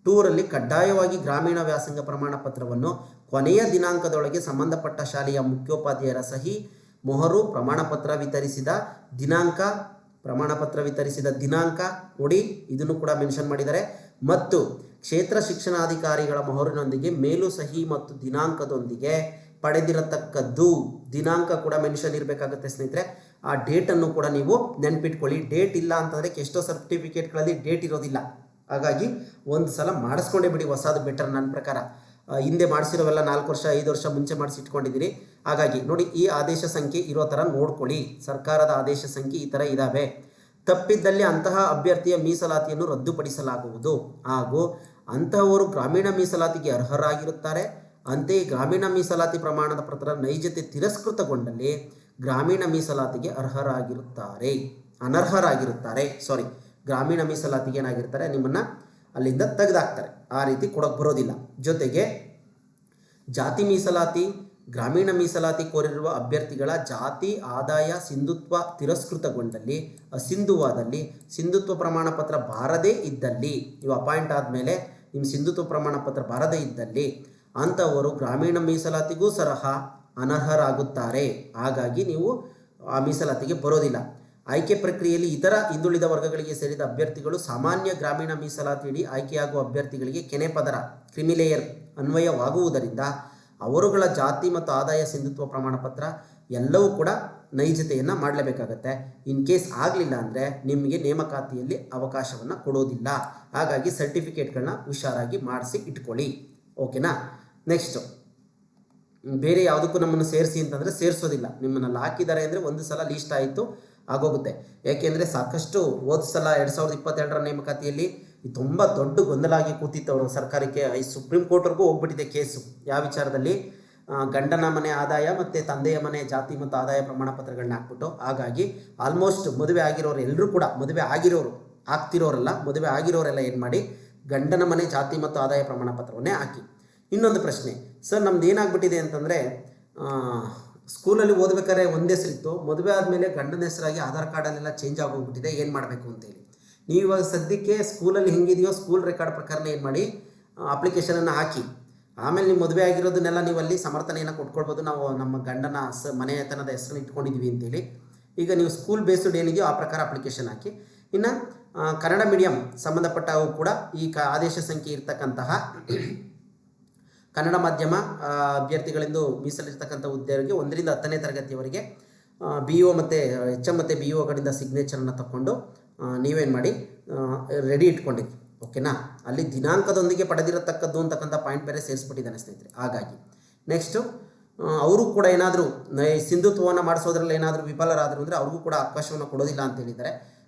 2ರಲ್ಲಿ ಕಡ್ಡಾಯವಾಗಿ ಗ್ರಾಮೀಣ ವ್ಯಾಸಂಗ ಪ್ರಮಾಣ ಪತ್ರವನ್ನು ಕೊನೆಯ ದಿನಾಂಕದೊಳಗೆ ಸಂಬಂಧಪಟ್ಟ ಶಾಲೆಯ ಮುಖ್ಯೋಪಾಧ್ಯಾಯರ ಸಹಿ, ಮೊಹರು, ಪ್ರಮಾಣಪತ್ರ ವಿತರಿಸಿದ ದಿನಾಂಕ ನೋಡಿ ಇದನ್ನು ಕೂಡ ಮೆನ್ಷನ್ ಮಾಡಿದ್ದಾರೆ, ಮತ್ತು ಕ್ಷೇತ್ರ ಶಿಕ್ಷಣಾಧಿಕಾರಿಗಳ ಮೊಹರಿನೊಂದಿಗೆ ಮೇಲು ಸಹಿ ಮತ್ತು ದಿನಾಂಕದೊಂದಿಗೆ ಪಡೆದಿರತಕ್ಕದ್ದು. ದಿನಾಂಕ ಕೂಡ ಮೆನ್ಷನ್ ಇರಬೇಕಾಗುತ್ತೆ ಸ್ನೇಹಿತರೆ. ಆ ಡೇಟನ್ನು ಕೂಡ ನೀವು ನೆನ್ಪಿಟ್ಕೊಳ್ಳಿ. ಡೇಟ್ ಇಲ್ಲ ಅಂತಂದರೆ ಎಷ್ಟೋ ಸರ್ಟಿಫಿಕೇಟ್ಗಳಲ್ಲಿ ಡೇಟ್ ಇರೋದಿಲ್ಲ. ಹಾಗಾಗಿ ಒಂದು ಸಲ ಮಾಡಿಸ್ಕೊಂಡೇ ಬಿಡಿ, ಹೊಸದು ಬೆಟರ್ ನನ್ನ ಪ್ರಕಾರ. ಹಿಂದೆ ಮಾಡಿಸಿರೋವೆಲ್ಲ 4 ವರ್ಷ 5 ವರ್ಷ ಮುಂಚೆ ಮಾಡಿಸಿ ಇಟ್ಕೊಂಡಿದ್ದೀರಿ. ಹಾಗಾಗಿ ನೋಡಿ ಈ ಆದೇಶ ಸಂಖ್ಯೆ ಇರೋ ಥರ ನೋಡ್ಕೊಳ್ಳಿ. ಸರ್ಕಾರದ ಆದೇಶ ಸಂಖ್ಯೆ ಈ ಥರ ಇದ್ದಾವೆ. ತಪ್ಪಿದ್ದಲ್ಲಿ ಅಂತಹ ಅಭ್ಯರ್ಥಿಯ ಮೀಸಲಾತಿಯನ್ನು ರದ್ದುಪಡಿಸಲಾಗುವುದು ಹಾಗೂ ಅಂತಹವರು ಗ್ರಾಮೀಣ ಮೀಸಲಾತಿಗೆ ಅರ್ಹರಾಗಿರುತ್ತಾರೆ. ಅಂತೆಯೇ ಗ್ರಾಮೀಣ ಮೀಸಲಾತಿ ಪ್ರಮಾಣದ ಪತ್ರ ನೈಜತೆ ತಿರಸ್ಕೃತಗೊಂಡಲ್ಲಿ ಗ್ರಾಮೀಣ ಮೀಸಲಾತಿಗೆ ಅನರ್ಹರಾಗಿರುತ್ತಾರೆ. ಗ್ರಾಮೀಣ ಮೀಸಲಾತಿಗೆ ಏನಾಗಿರ್ತಾರೆ, ನಿಮ್ಮನ್ನು ಅಲ್ಲಿಂದ ತೆಗೆದಾಕ್ತಾರೆ. ಆ ರೀತಿ ಕೊಡೋಕ್ಕೆ ಬರೋದಿಲ್ಲ. ಜೊತೆಗೆ ಜಾತಿ ಮೀಸಲಾತಿ, ಗ್ರಾಮೀಣ ಮೀಸಲಾತಿ ಕೋರಿರುವ ಅಭ್ಯರ್ಥಿಗಳ ಜಾತಿ ಆದಾಯ ಸಿಂಧುತ್ವ ತಿರಸ್ಕೃತಗೊಂಡಲ್ಲಿ, ಅಸಿಂಧುವಾದಲ್ಲಿ, ಸಿಂಧುತ್ವ ಪ್ರಮಾಣ ಪತ್ರ ಬಾರದೇ ಇದ್ದಲ್ಲಿ, ನೀವು ಅಪಾಯಿಂಟ್ ಆದಮೇಲೆ ನಿಮ್ಮ ಸಿಂಧುತ್ವ ಪ್ರಮಾಣ ಪತ್ರ ಬಾರದೇ ಇದ್ದಲ್ಲಿ ಅಂಥವರು ಗ್ರಾಮೀಣ ಮೀಸಲಾತಿಗೂ ಸಹ ಅನರ್ಹರಾಗುತ್ತಾರೆ. ಹಾಗಾಗಿ ನೀವು ಆ ಮೀಸಲಾತಿಗೆ ಬರೋದಿಲ್ಲ. ಆಯ್ಕೆ ಪ್ರಕ್ರಿಯೆಯಲ್ಲಿ ಇತರ ಹಿಂದುಳಿದ ವರ್ಗಗಳಿಗೆ ಸೇರಿದ ಅಭ್ಯರ್ಥಿಗಳು ಸಾಮಾನ್ಯ ಗ್ರಾಮೀಣ ಮೀಸಲಾತಿಯಡಿ ಆಯ್ಕೆಯಾಗುವ ಅಭ್ಯರ್ಥಿಗಳಿಗೆ ಕೆನೆ ಪದರ ಕ್ರಿಮಿಲೇಯರ್ ಅನ್ವಯವಾಗುವುದರಿಂದ ಅವರುಗಳ ಜಾತಿ ಮತ್ತು ಆದಾಯ ಸಿಂಧುತ್ವ ಪ್ರಮಾಣ ಪತ್ರ ಎಲ್ಲವೂ ಕೂಡ ನೈಜತೆಯನ್ನು ಮಾಡಲೇಬೇಕಾಗತ್ತೆ. ಇನ್ ಕೇಸ್ ಆಗಲಿಲ್ಲ ಅಂದರೆ ನಿಮಗೆ ನೇಮಕಾತಿಯಲ್ಲಿ ಅವಕಾಶವನ್ನು ಕೊಡೋದಿಲ್ಲ. ಹಾಗಾಗಿ ಸರ್ಟಿಫಿಕೇಟ್ಗಳನ್ನ ಹುಷಾರಾಗಿ ಮಾಡಿಸಿ ಇಟ್ಕೊಳ್ಳಿ. ಓಕೆನಾ? ನೆಕ್ಸ್ಟು ಬೇರೆ ಯಾವುದಕ್ಕೂ ನಮ್ಮನ್ನು ಸೇರಿಸಿ ಅಂತಂದರೆ ಸೇರಿಸೋದಿಲ್ಲ. ನಿಮ್ಮನ್ನು ಹಾಕಿದ್ದಾರೆ ಅಂದರೆ ಒಂದು ಸಲ ಲೀಸ್ಟ್ ಆಯಿತು ಆಗೋಗುತ್ತೆ. ಯಾಕೆಂದರೆ ಸಾಕಷ್ಟು ಹೋದ ಸಲ 2022ರ ನೇಮಕಾತಿಯಲ್ಲಿ ತುಂಬ ದೊಡ್ಡ ಗೊಂದಲ ಆಗಿ ಕೂತಿತ್ತು. ಅವರು ಸರ್ಕಾರಕ್ಕೆ ಸುಪ್ರೀಂ ಕೋರ್ಟ್ವರೆಗೂ ಹೋಗ್ಬಿಟ್ಟಿದೆ ಕೇಸು. ಯಾವ ವಿಚಾರದಲ್ಲಿ? ಗಂಡನ ಮನೆ ಆದಾಯ ಮತ್ತು ತಂದೆಯ ಮನೆ ಜಾತಿ ಮತ್ತು ಆದಾಯ ಪ್ರಮಾಣ ಪತ್ರಗಳನ್ನ ಹಾಕ್ಬಿಟ್ಟು. ಹಾಗಾಗಿ ಆಲ್ಮೋಸ್ಟ್ ಮದುವೆ ಆಗಿರೋರು ಎಲ್ಲರೂ ಕೂಡ, ಮದುವೆ ಆಗಿರೋರೆಲ್ಲ ಏನು ಮಾಡಿ, ಗಂಡನ ಮನೆ ಜಾತಿ ಮತ್ತು ಆದಾಯ ಪ್ರಮಾಣ ಪತ್ರವನ್ನೇ ಹಾಕಿ. ಇನ್ನೊಂದು ಪ್ರಶ್ನೆ, ಸರ್ ನಮ್ದು ಏನಾಗ್ಬಿಟ್ಟಿದೆ ಅಂತಂದರೆ ಸ್ಕೂಲಲ್ಲಿ ಓದಬೇಕಾದ್ರೆ ಒಂದೇ ಹೆಸರಿತ್ತು, ಮದುವೆ ಆದಮೇಲೆ ಗಂಡನ ಹೆಸರಾಗಿ ಆಧಾರ್ ಕಾರ್ಡಲ್ಲೆಲ್ಲ ಚೇಂಜ್ ಆಗೋಗ್ಬಿಟ್ಟಿದೆ, ಏನು ಮಾಡಬೇಕು ಅಂತೇಳಿ. ನೀವು ಇವಾಗ ಸದ್ಯಕ್ಕೆ ಸ್ಕೂಲಲ್ಲಿ ಹೆಂಗಿದೆಯೋ ಸ್ಕೂಲ್ ರೆಕಾರ್ಡ್ ಪ್ರಕಾರನೇ ಏನು ಮಾಡಿ ಅಪ್ಲಿಕೇಶನನ್ನು ಹಾಕಿ. ಆಮೇಲೆ ನೀವು ಮದುವೆ ಆಗಿರೋದನ್ನೆಲ್ಲ ನೀವು ಅಲ್ಲಿ ಸಮರ್ಥನೆಯನ್ನು ಕೊಟ್ಕೊಳ್ಬೋದು. ನಾವು ನಮ್ಮ ಗಂಡನ ಮನೆತನದ ಹೆಸರನ್ನು ಇಟ್ಕೊಂಡಿದ್ದೀವಿ ಅಂತೇಳಿ. ಈಗ ನೀವು ಸ್ಕೂಲ್ ಬೇಸ್ಡ್ ಏನಿದೆಯೋ ಆ ಪ್ರಕಾರ ಅಪ್ಲಿಕೇಶನ್ ಹಾಕಿ. ಇನ್ನು ಕನ್ನಡ ಮೀಡಿಯಂ ಸಂಬಂಧಪಟ್ಟವು ಕೂಡ ಈ ಆದೇಶ ಸಂಖ್ಯೆ ಇರ್ತಕ್ಕಂತಹ ಕನ್ನಡ ಮಾಧ್ಯಮ ಅಭ್ಯರ್ಥಿಗಳೆಂದು ಮೀಸಲಿರ್ತಕ್ಕಂಥ ಹುದ್ದೆಯವರಿಗೆ 1ರಿಂದ 10ನೇ ತರಗತಿಯವರೆಗೆ BO ಮತ್ತು HM ಮತ್ತು BO ಗಳಿಂದ ಸಿಗ್ನೇಚರನ್ನು ತಗೊಂಡು ನೀವೇನು ಮಾಡಿ ರೆಡಿ ಇಟ್ಕೊಂಡಿರಿ. ಓಕೆನಾ. ಅಲ್ಲಿ ದಿನಾಂಕದೊಂದಿಗೆ ಪಡೆದಿರತಕ್ಕದ್ದು ಅಂತಕ್ಕಂಥ ಪಾಯಿಂಟ್ ಬೇರೆ ಸೇರಿಸ್ಬಿಟ್ಟಿದ್ದಾನೆ ಸ್ನೇಹಿತರೆ. ಹಾಗಾಗಿ ನೆಕ್ಸ್ಟು ಅವರು ಕೂಡ ಏನಾದರೂ ಸಿಂಧುತ್ವವನ್ನು ಮಾಡಿಸೋದ್ರಲ್ಲಿ ಏನಾದರೂ ವಿಫಲರಾದರು ಅಂದರೆ ಅವ್ರಿಗೂ ಕೂಡ ಅವಕಾಶವನ್ನು ಕೊಡೋದಿಲ್ಲ ಅಂತ ಹೇಳಿದ್ದಾರೆ.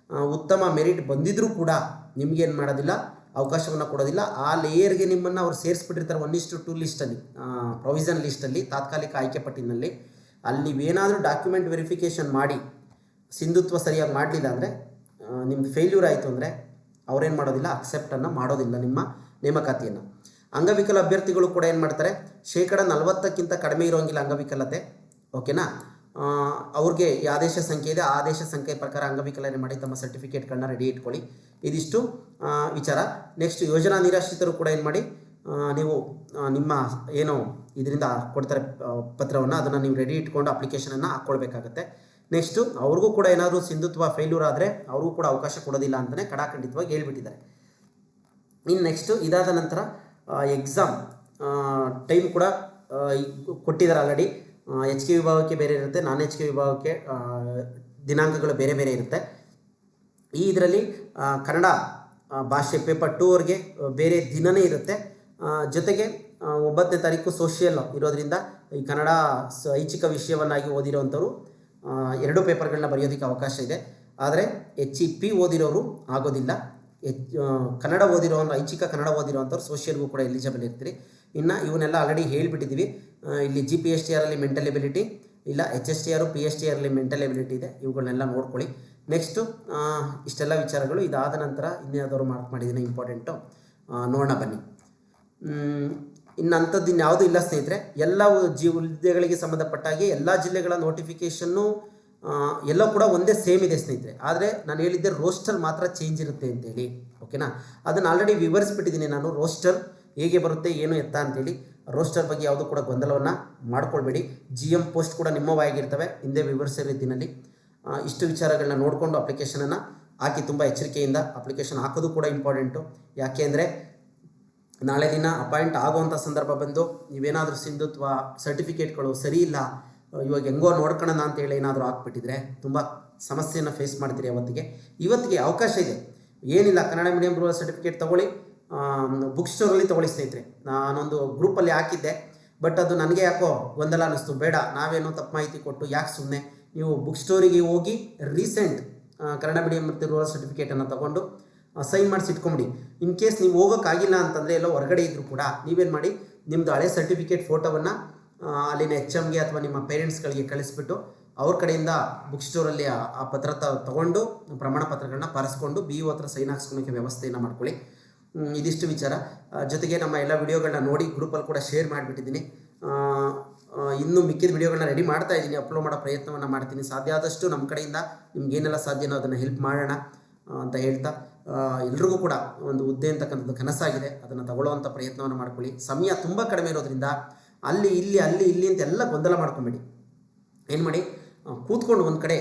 ಉತ್ತಮ ಮೆರಿಟ್ ಬಂದಿದ್ದರೂ ಕೂಡ ನಿಮಗೇನು ಮಾಡೋದಿಲ್ಲ, ಅವಕಾಶವನ್ನು ಕೊಡೋದಿಲ್ಲ. ಆ ಲೇಯರ್ಗೆ ನಿಮ್ಮನ್ನು ಅವ್ರು ಸೇರಿಸ್ಬಿಟ್ಟಿರ್ತಾರೆ 1:2 ಲಿಸ್ಟಲ್ಲಿ, ಪ್ರೊವಿಷನ್ ಲಿಸ್ಟಲ್ಲಿ, ತಾತ್ಕಾಲಿಕ ಆಯ್ಕೆ ಪಟ್ಟಿನಲ್ಲಿ. ಅಲ್ಲಿ ನೀವೇನಾದರೂ ಡಾಕ್ಯುಮೆಂಟ್ ವೆರಿಫಿಕೇಷನ್ ಮಾಡಿ ಸಿಂಧುತ್ವ ಸರಿಯಾಗಿ ಮಾಡಲಿಲ್ಲ ಅಂದರೆ, ನಿಮ್ದು ಫೇಲ್ಯೂರ್ ಆಯಿತು ಅಂದರೆ ಅವ್ರೇನು ಮಾಡೋದಿಲ್ಲ, ಅಕ್ಸೆಪ್ಟನ್ನು ಮಾಡೋದಿಲ್ಲ ನಿಮ್ಮ ನೇಮಕಾತಿಯನ್ನು. ಅಂಗವಿಕಲ ಅಭ್ಯರ್ಥಿಗಳು ಕೂಡ ಏನು ಮಾಡ್ತಾರೆ, 40% ಕಡಿಮೆ ಇರೋಂಗಿಲ್ಲ ಅಂಗವಿಕಲತೆ, ಓಕೆನಾ. ಅವ್ರಿಗೆ ಈ ಆದೇಶ ಸಂಖ್ಯೆ ಇದೆ, ಆದೇಶ ಸಂಖ್ಯೆ ಪ್ರಕಾರ ಅಂಗವಿಕಲನೆ ಮಾಡಿ ತಮ್ಮ ಸರ್ಟಿಫಿಕೇಟ್ಗಳನ್ನ ರೆಡಿ ಇಟ್ಕೊಳ್ಳಿ. ಇದಿಷ್ಟು ವಿಚಾರ. ನೆಕ್ಸ್ಟ್ ಯೋಜನಾ ನಿರಾಶ್ರಿತರು ಕೂಡ ಏನು ಮಾಡಿ, ನೀವು ನಿಮ್ಮ ಏನು ಇದರಿಂದ ಕೊಡ್ತಾರೆ ಪತ್ರವನ್ನು, ಅದನ್ನು ನೀವು ರೆಡಿ ಇಟ್ಕೊಂಡು ಅಪ್ಲಿಕೇಶನನ್ನು ಹಾಕ್ಕೊಳ್ಬೇಕಾಗತ್ತೆ. ನೆಕ್ಸ್ಟು ಅವ್ರಿಗೂ ಕೂಡ ಏನಾದರೂ ಸಿಂಧುತ್ವ ಫೇಲ್ಯೂರ್ ಆದರೆ ಅವ್ರಿಗೂ ಕೂಡ ಅವಕಾಶ ಕೊಡೋದಿಲ್ಲ ಅಂತಲೇ ಕಡಾಖಂಡಿತವಾಗಿ ಹೇಳ್ಬಿಟ್ಟಿದ್ದಾರೆ. ಇನ್ನು ನೆಕ್ಸ್ಟು ಇದಾದ ನಂತರ ಎಕ್ಸಾಮ್ ಟೈಮ್ ಕೂಡ ಕೊಟ್ಟಿದ್ದಾರೆ ಆಲ್ರೆಡಿ. HK ವಿಭಾಗಕ್ಕೆ ಬೇರೆ ಇರುತ್ತೆ, ನಾನ್ HK ವಿಭಾಗಕ್ಕೆ ದಿನಾಂಕಗಳು ಬೇರೆ ಬೇರೆ ಇರುತ್ತೆ. ಈ ಇದರಲ್ಲಿ ಕನ್ನಡ ಭಾಷೆ ಪೇಪರ್ 2 ಬೇರೆ ದಿನವೇ ಇರುತ್ತೆ. ಜೊತೆಗೆ 9ನೇ ತಾರೀಕು ಸೋಷಿಯಲ್ ಇರೋದ್ರಿಂದ ಈ ಕನ್ನಡ ಐಚ್ಛಿಕ ವಿಷಯವನ್ನಾಗಿ ಓದಿರೋವಂಥವ್ರು 2 ಪೇಪರ್ಗಳನ್ನ ಬರೆಯೋದಕ್ಕೆ ಅವಕಾಶ ಇದೆ. ಆದರೆ HEP ಓದಿರೋರು ಆಗೋದಿಲ್ಲ. ಕನ್ನಡ ಓದಿರೋರು, ಐಚ್ಛಿಕ ಕನ್ನಡ ಓದಿರೋವಂಥವ್ರು ಸೋಷಿಯಲ್ಗೂ ಕೂಡ ಎಲಿಜಿಬಲ್ ಇರ್ತೀರಿ. ಇನ್ನು ಇವನ್ನೆಲ್ಲ ಆಲ್ರೆಡಿ ಹೇಳಿಬಿಟ್ಟಿದ್ದೀವಿ. ಇಲ್ಲಿ GPSTRಲ್ಲಿ ಮೆಂಟಲ್ ಎಬಿಲಿಟಿ ಇಲ್ಲ, HSTR PSTRಲ್ಲಿ ಮೆಂಟಲ್ ಎಬಿಲಿಟಿ ಇದೆ. ಇವುಗಳನ್ನೆಲ್ಲ ನೋಡ್ಕೊಳ್ಳಿ. ನೆಕ್ಸ್ಟು ಇಷ್ಟೆಲ್ಲ ವಿಚಾರಗಳು. ಇದಾದ ನಂತರ ಇನ್ಯಾವುದಾದ್ರು ಮಾರ್ಕ್ ಮಾಡಿದ್ದೀನಿ ಇಂಪಾರ್ಟೆಂಟು, ನೋಡೋಣ ಬನ್ನಿ. ಇನ್ನು ಅಂಥದ್ದು ಇನ್ಯಾವುದೂ ಇಲ್ಲ ಸ್ನೇಹಿತರೆ. ಎಲ್ಲ ಹುದ್ದೆಗಳಿಗೆ ಸಂಬಂಧಪಟ್ಟಾಗಿ ಎಲ್ಲ ಜಿಲ್ಲೆಗಳ ನೋಟಿಫಿಕೇಷನ್ನು ಎಲ್ಲ ಕೂಡ ಒಂದೇ ಸೇಮ್ ಇದೆ ಸ್ನೇಹಿತರೆ. ಆದರೆ ನಾನು ಹೇಳಿದ್ದೆ ರೋಸ್ಟರ್ ಮಾತ್ರ ಚೇಂಜ್ ಇರುತ್ತೆ ಅಂತೇಳಿ, ಓಕೆನಾ. ಅದನ್ನು ಆಲ್ರೆಡಿ ವಿವರಿಸ್ಬಿಟ್ಟಿದ್ದೀನಿ ನಾನು, ರೋಸ್ಟರ್ ಹೇಗೆ ಬರುತ್ತೆ ಏನು ಎತ್ತ ಅಂತೇಳಿ. ರೋಸ್ಟರ್ ಬಗ್ಗೆ ಯಾವುದೂ ಕೂಡ ಗೊಂದಲವನ್ನು ಮಾಡ್ಕೊಳ್ಬೇಡಿ. GM ಪೋಸ್ಟ್ ಕೂಡ ನಿಮ್ಮವಾಗಿರ್ತವೆ, ಹಿಂದೆ ವಿವರಿಸೋ ರೀತಿಯಲ್ಲಿ. ಇಷ್ಟು ವಿಚಾರಗಳನ್ನ ನೋಡಿಕೊಂಡು ಅಪ್ಲಿಕೇಶನನ್ನು ಹಾಕಿ, ತುಂಬ ಎಚ್ಚರಿಕೆಯಿಂದ ಅಪ್ಲಿಕೇಶನ್ ಹಾಕೋದು ಕೂಡ ಇಂಪಾರ್ಟೆಂಟು. ಯಾಕೆ ಅಂದರೆ ನಾಳೆ ದಿನ ಅಪಾಯಿಂಟ್ ಆಗುವಂಥ ಸಂದರ್ಭ ಬಂದು ನೀವೇನಾದರೂ ಸಿಂಧುತ್ವ ಸರ್ಟಿಫಿಕೇಟ್ಗಳು ಸರಿ ಇಲ್ಲ, ಇವಾಗ ಹೆಂಗೋ ನೋಡ್ಕೊಳ್ಳೋಣ ಅಂತೇಳಿ ಏನಾದರೂ ಹಾಕ್ಬಿಟ್ಟಿದ್ರೆ ತುಂಬ ಸಮಸ್ಯೆಯನ್ನು ಫೇಸ್ ಮಾಡ್ತೀರಿ. ಇವತ್ತಿಗೆ ಅವಕಾಶ ಇದೆ, ಏನಿಲ್ಲ. ಕನ್ನಡ ಮೀಡಿಯಂ ರೂರಲ್ ಸರ್ಟಿಫಿಕೇಟ್ ತೊಗೊಳ್ಳಿ, ಬುಕ್ ಸ್ಟೋರಲ್ಲಿ ತೊಗೊಳ್ಳಿ ಸ್ನೇಹಿತರೆ. ನಾನೊಂದು ಗ್ರೂಪಲ್ಲಿ ಹಾಕಿದ್ದೆ, ಬಟ್ ಅದು ನನಗೆ ಯಾಕೋ ಗೊಂದಲ ಅನ್ನಿಸ್ತು. ಬೇಡ, ನಾವೇನೋ ತಪ್ಪು ಮಾಹಿತಿ ಕೊಟ್ಟು ಯಾಕೆ ಸುಮ್ಮನೆ. ನೀವು ಬುಕ್ ಸ್ಟೋರಿಗೆ ಹೋಗಿ ರೀಸೆಂಟ್ ಕನ್ನಡ ಮೀಡಿಯಂ ಮತ್ತು ರೂರಲ್ ಸರ್ಟಿಫಿಕೇಟನ್ನು ತೊಗೊಂಡು ಸೈನ್ ಮಾಡಿಸಿ ಇಟ್ಕೊಂಬಿಡಿ. ಇನ್ ಕೇಸ್ ನೀವು ಹೋಗೋಕ್ಕಾಗಿಲ್ಲ ಅಂತಂದರೆ, ಎಲ್ಲೋ ಹೊರಗಡೆ ಇದ್ದರೂ ಕೂಡ ನೀವೇನು ಮಾಡಿ, ನಿಮ್ಮದು ಹಳೆ ಸರ್ಟಿಫಿಕೇಟ್ ಫೋಟೋವನ್ನು ಅಲ್ಲಿನ HMಗೆ ಅಥವಾ ನಿಮ್ಮ ಪೇರೆಂಟ್ಸ್ಗಳಿಗೆ ಕಳಿಸ್ಬಿಟ್ಟು ಅವ್ರ ಕಡೆಯಿಂದ ಬುಕ್ ಸ್ಟೋರಲ್ಲಿ ಆ ಪತ್ರ ತೊಗೊಂಡು ಪ್ರಮಾಣ ಪತ್ರಗಳನ್ನ ಪಾರಿಸ್ಕೊಂಡು BO ಹತ್ರ ಸೈನ್ ಹಾಕ್ಸ್ಕೊಳಕ್ಕೆ ವ್ಯವಸ್ಥೆಯನ್ನು ಮಾಡ್ಕೊಳ್ಳಿ. ಇದಿಷ್ಟು ವಿಚಾರ. ಜೊತೆಗೆ ನಮ್ಮ ಎಲ್ಲ ವಿಡಿಯೋಗಳನ್ನ ನೋಡಿ ಗ್ರೂಪಲ್ಲಿ ಕೂಡ ಶೇರ್ ಮಾಡಿಬಿಟ್ಟಿದ್ದೀನಿ. ಇನ್ನೂ ಮಿಕ್ಕಿದ ವಿಡಿಯೋಗಳನ್ನ ರೆಡಿ ಮಾಡ್ತಾ ಇದ್ದೀನಿ, ಅಪ್ಲೋಡ್ ಮಾಡೋ ಪ್ರಯತ್ನವನ್ನು ಮಾಡ್ತೀನಿ. ಸಾಧ್ಯ ಆದಷ್ಟು ನಮ್ಮ ಕಡೆಯಿಂದ ನಿಮ್ಗೇನೆಲ್ಲ ಸಾಧ್ಯನೋ ಅದನ್ನು ಹೆಲ್ಪ್ ಮಾಡೋಣ ಅಂತ ಹೇಳ್ತಾ, ಎಲ್ರಿಗೂ ಕೂಡ ಒಂದು ಹುದ್ದೆ ಅಂತಕ್ಕಂಥದ್ದು ಕನಸಾಗಿದೆ, ಅದನ್ನು ತಗೊಳ್ಳೋವಂಥ ಪ್ರಯತ್ನವನ್ನು ಮಾಡ್ಕೊಳ್ಳಿ. ಸಮಯ ತುಂಬ ಕಡಿಮೆ ಇರೋದ್ರಿಂದ ಅಲ್ಲಿ ಇಲ್ಲಿ ಅಂತೆಲ್ಲ ಗೊಂದಲ ಮಾಡ್ಕೊಬೇಡಿ. ಏನು ಮಾಡಿ, ಕೂತ್ಕೊಂಡು ಒಂದು ಕಡೆ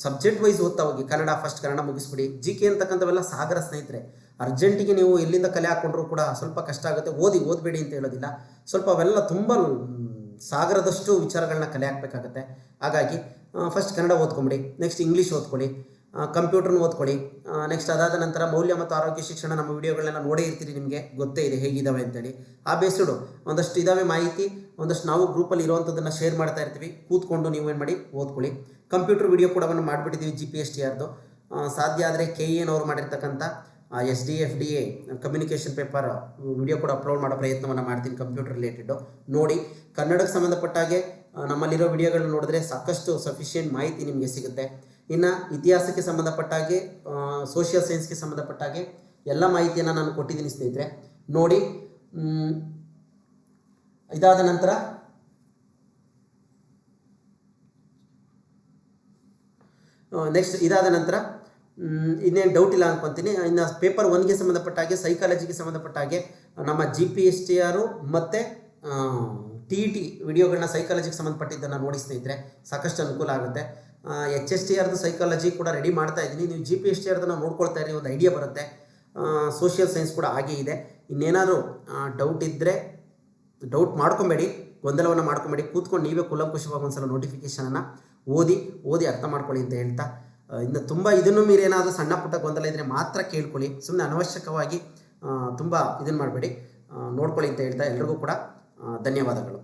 ಸಬ್ಜೆಕ್ಟ್ ವೈಸ್ ಓದ್ತಾ ಹೋಗಿ. ಕನ್ನಡ ಫಸ್ಟ್ ಕನ್ನಡ ಮುಗಿಸ್ಬಿಡಿ. GK ಅಂತಕ್ಕಂಥವೆಲ್ಲ ಸಾಗರ ಸ್ನೇಹಿತರೆ. ಅರ್ಜೆಂಟಿಗೆ ನೀವು ಎಲ್ಲಿಂದ ಕಲೆ ಹಾಕ್ಕೊಂಡ್ರೂ ಕೂಡ ಸ್ವಲ್ಪ ಕಷ್ಟ ಆಗುತ್ತೆ. ಓದಬೇಡಿ ಅಂತ ಹೇಳೋದಿಲ್ಲ, ಸ್ವಲ್ಪ ಅವೆಲ್ಲ ತುಂಬ ಸಾಗರದಷ್ಟು ವಿಚಾರಗಳನ್ನ ಕಲೆ ಹಾಕಬೇಕಾಗತ್ತೆ. ಹಾಗಾಗಿ ಫಸ್ಟ್ ಕನ್ನಡ ಓದ್ಕೊಂಬಿಡಿ, ನೆಕ್ಸ್ಟ್ ಇಂಗ್ಲೀಷ್ ಓದ್ಕೊಳ್ಳಿ, ಕಂಪ್ಯೂಟರ್ನ ಓದ್ಕೊಳ್ಳಿ. ನೆಕ್ಸ್ಟ್ ಅದಾದ ನಂತರ ಮೌಲ್ಯ ಮತ್ತು ಆರೋಗ್ಯ ಶಿಕ್ಷಣ ನಮ್ಮ ವಿಡಿಯೋಗಳನ್ನೆಲ್ಲ ನೋಡೇ ಇರ್ತೀರಿ, ನಿಮಗೆ ಗೊತ್ತೇ ಇದೆ ಹೇಗಿದ್ದಾವೆ ಅಂತೇಳಿ. ಆ ಬೇಸ್ಡು ಒಂದಷ್ಟು ಇದ್ದಾವೆ ಮಾಹಿತಿ, ಒಂದಷ್ಟು ನಾವು ಗ್ರೂಪಲ್ಲಿ ಇರೋವಂಥದ್ದನ್ನು ಶೇರ್ ಮಾಡ್ತಾ ಇರ್ತೀವಿ. ಕೂತ್ಕೊಂಡು ನೀವು ಏನು ಮಾಡಿ ಓದ್ಕೊಳ್ಳಿ. ಕಂಪ್ಯೂಟರ್ ವಿಡಿಯೋ ಕೂಡ ಮಾಡಿಬಿಟ್ಟಿದ್ದೀವಿ GPSTRದು. ಸಾಧ್ಯ ಆದರೆ KEN ಅವ್ರು ಮಾಡಿರ್ತಕ್ಕಂಥ SDFDA ಕಮ್ಯುನಿಕೇಷನ್ ಪೇಪರ್ ವಿಡಿಯೋ ಕೂಡ ಅಪ್ಲೋಡ್ ಮಾಡೋ ಪ್ರಯತ್ನವನ್ನು ಮಾಡ್ತೀನಿ, ಕಂಪ್ಯೂಟರ್ ರಿಲೇಟೆಡು. ನೋಡಿ, ಕನ್ನಡಕ್ಕೆ ಸಂಬಂಧಪಟ್ಟಾಗೆ ನಮ್ಮಲ್ಲಿರೋ ವಿಡಿಯೋಗಳನ್ನ ನೋಡಿದ್ರೆ ಸಾಕಷ್ಟು ಸಫಿಷಿಯೆಂಟ್ ಮಾಹಿತಿ ನಿಮಗೆ ಸಿಗುತ್ತೆ. ಇನ್ನು ಇತಿಹಾಸಕ್ಕೆ ಸಂಬಂಧಪಟ್ಟಾಗೆ, ಸೋಷಿಯಲ್ ಸೈನ್ಸ್ಗೆ ಸಂಬಂಧಪಟ್ಟಾಗೆ ಎಲ್ಲ ಮಾಹಿತಿಯನ್ನು ನಾನು ಕೊಟ್ಟಿದ್ದೀನಿ ಸ್ನೇಹಿತರೆ, ನೋಡಿ. ಇದಾದ ನಂತರ ನೆಕ್ಸ್ಟ್ ಇದಾದ ನಂತರ ಇನ್ನೇನು ಡೌಟ್ ಇಲ್ಲ ಅನ್ಕೊತೀನಿ. ಇನ್ನು ಪೇಪರ್ 1ಗೆ ಸಂಬಂಧಪಟ್ಟಾಗೆ, ಸೈಕಾಲಜಿಗೆ ಸಂಬಂಧಪಟ್ಟಾಗೆ ನಮ್ಮ GPSTR ಮತ್ತು TET ವಿಡಿಯೋಗಳನ್ನ ಸೈಕಾಲಜಿಗೆ ಸಂಬಂಧಪಟ್ಟಿದ್ದನ್ನು ನೋಡಿ ಸ್ನೇಹಿತರೆ, ಸಾಕಷ್ಟು ಅನುಕೂಲ ಆಗುತ್ತೆ. HSTRದು ಸೈಕಾಲಜಿ ಕೂಡ ರೆಡಿ ಮಾಡ್ತಾ ಇದ್ದೀನಿ. ನೀವು GPSTRದನ್ನು ನೋಡ್ಕೊಳ್ತಾ ಇರಿ, ಒಂದು ಐಡಿಯಾ ಬರುತ್ತೆ. ಸೋಷಿಯಲ್ ಸೈನ್ಸ್ ಕೂಡ ಹಾಗೇ ಇದೆ. ಇನ್ನೇನಾದರೂ ಡೌಟ್ ಇದ್ದರೆ ಡೌಟ್ ಮಾಡ್ಕೊಬೇಡಿ, ಗೊಂದಲವನ್ನು ಮಾಡ್ಕೊಬೇಡಿ. ಕೂತ್ಕೊಂಡು ನೀವೇ ಕೂಲಂಕುಷವಾಗಿ ಒಂದ್ಸಲ ನೋಟಿಫಿಕೇಷನನ್ನು ಓದಿ ಅರ್ಥ ಮಾಡ್ಕೊಳ್ಳಿ ಅಂತ ಹೇಳ್ತಾ, ಇನ್ನು ತುಂಬ ಇದನ್ನು ಮೀರಿ ಏನಾದರೂ ಸಣ್ಣ ಪುಟ್ಟ ಗೊಂದಲ ಇದ್ದರೆ ಮಾತ್ರ ಕೇಳ್ಕೊಳ್ಳಿ. ಸುಮ್ಮನೆ ಅನವಶ್ಯಕವಾಗಿ ತುಂಬ ಇದನ್ನು ಮಾಡಬೇಡಿ, ನೋಡ್ಕೊಳ್ಳಿ ಅಂತ ಹೇಳ್ತಾ ಎಲ್ರಿಗೂ ಕೂಡ ಧನ್ಯವಾದಗಳು.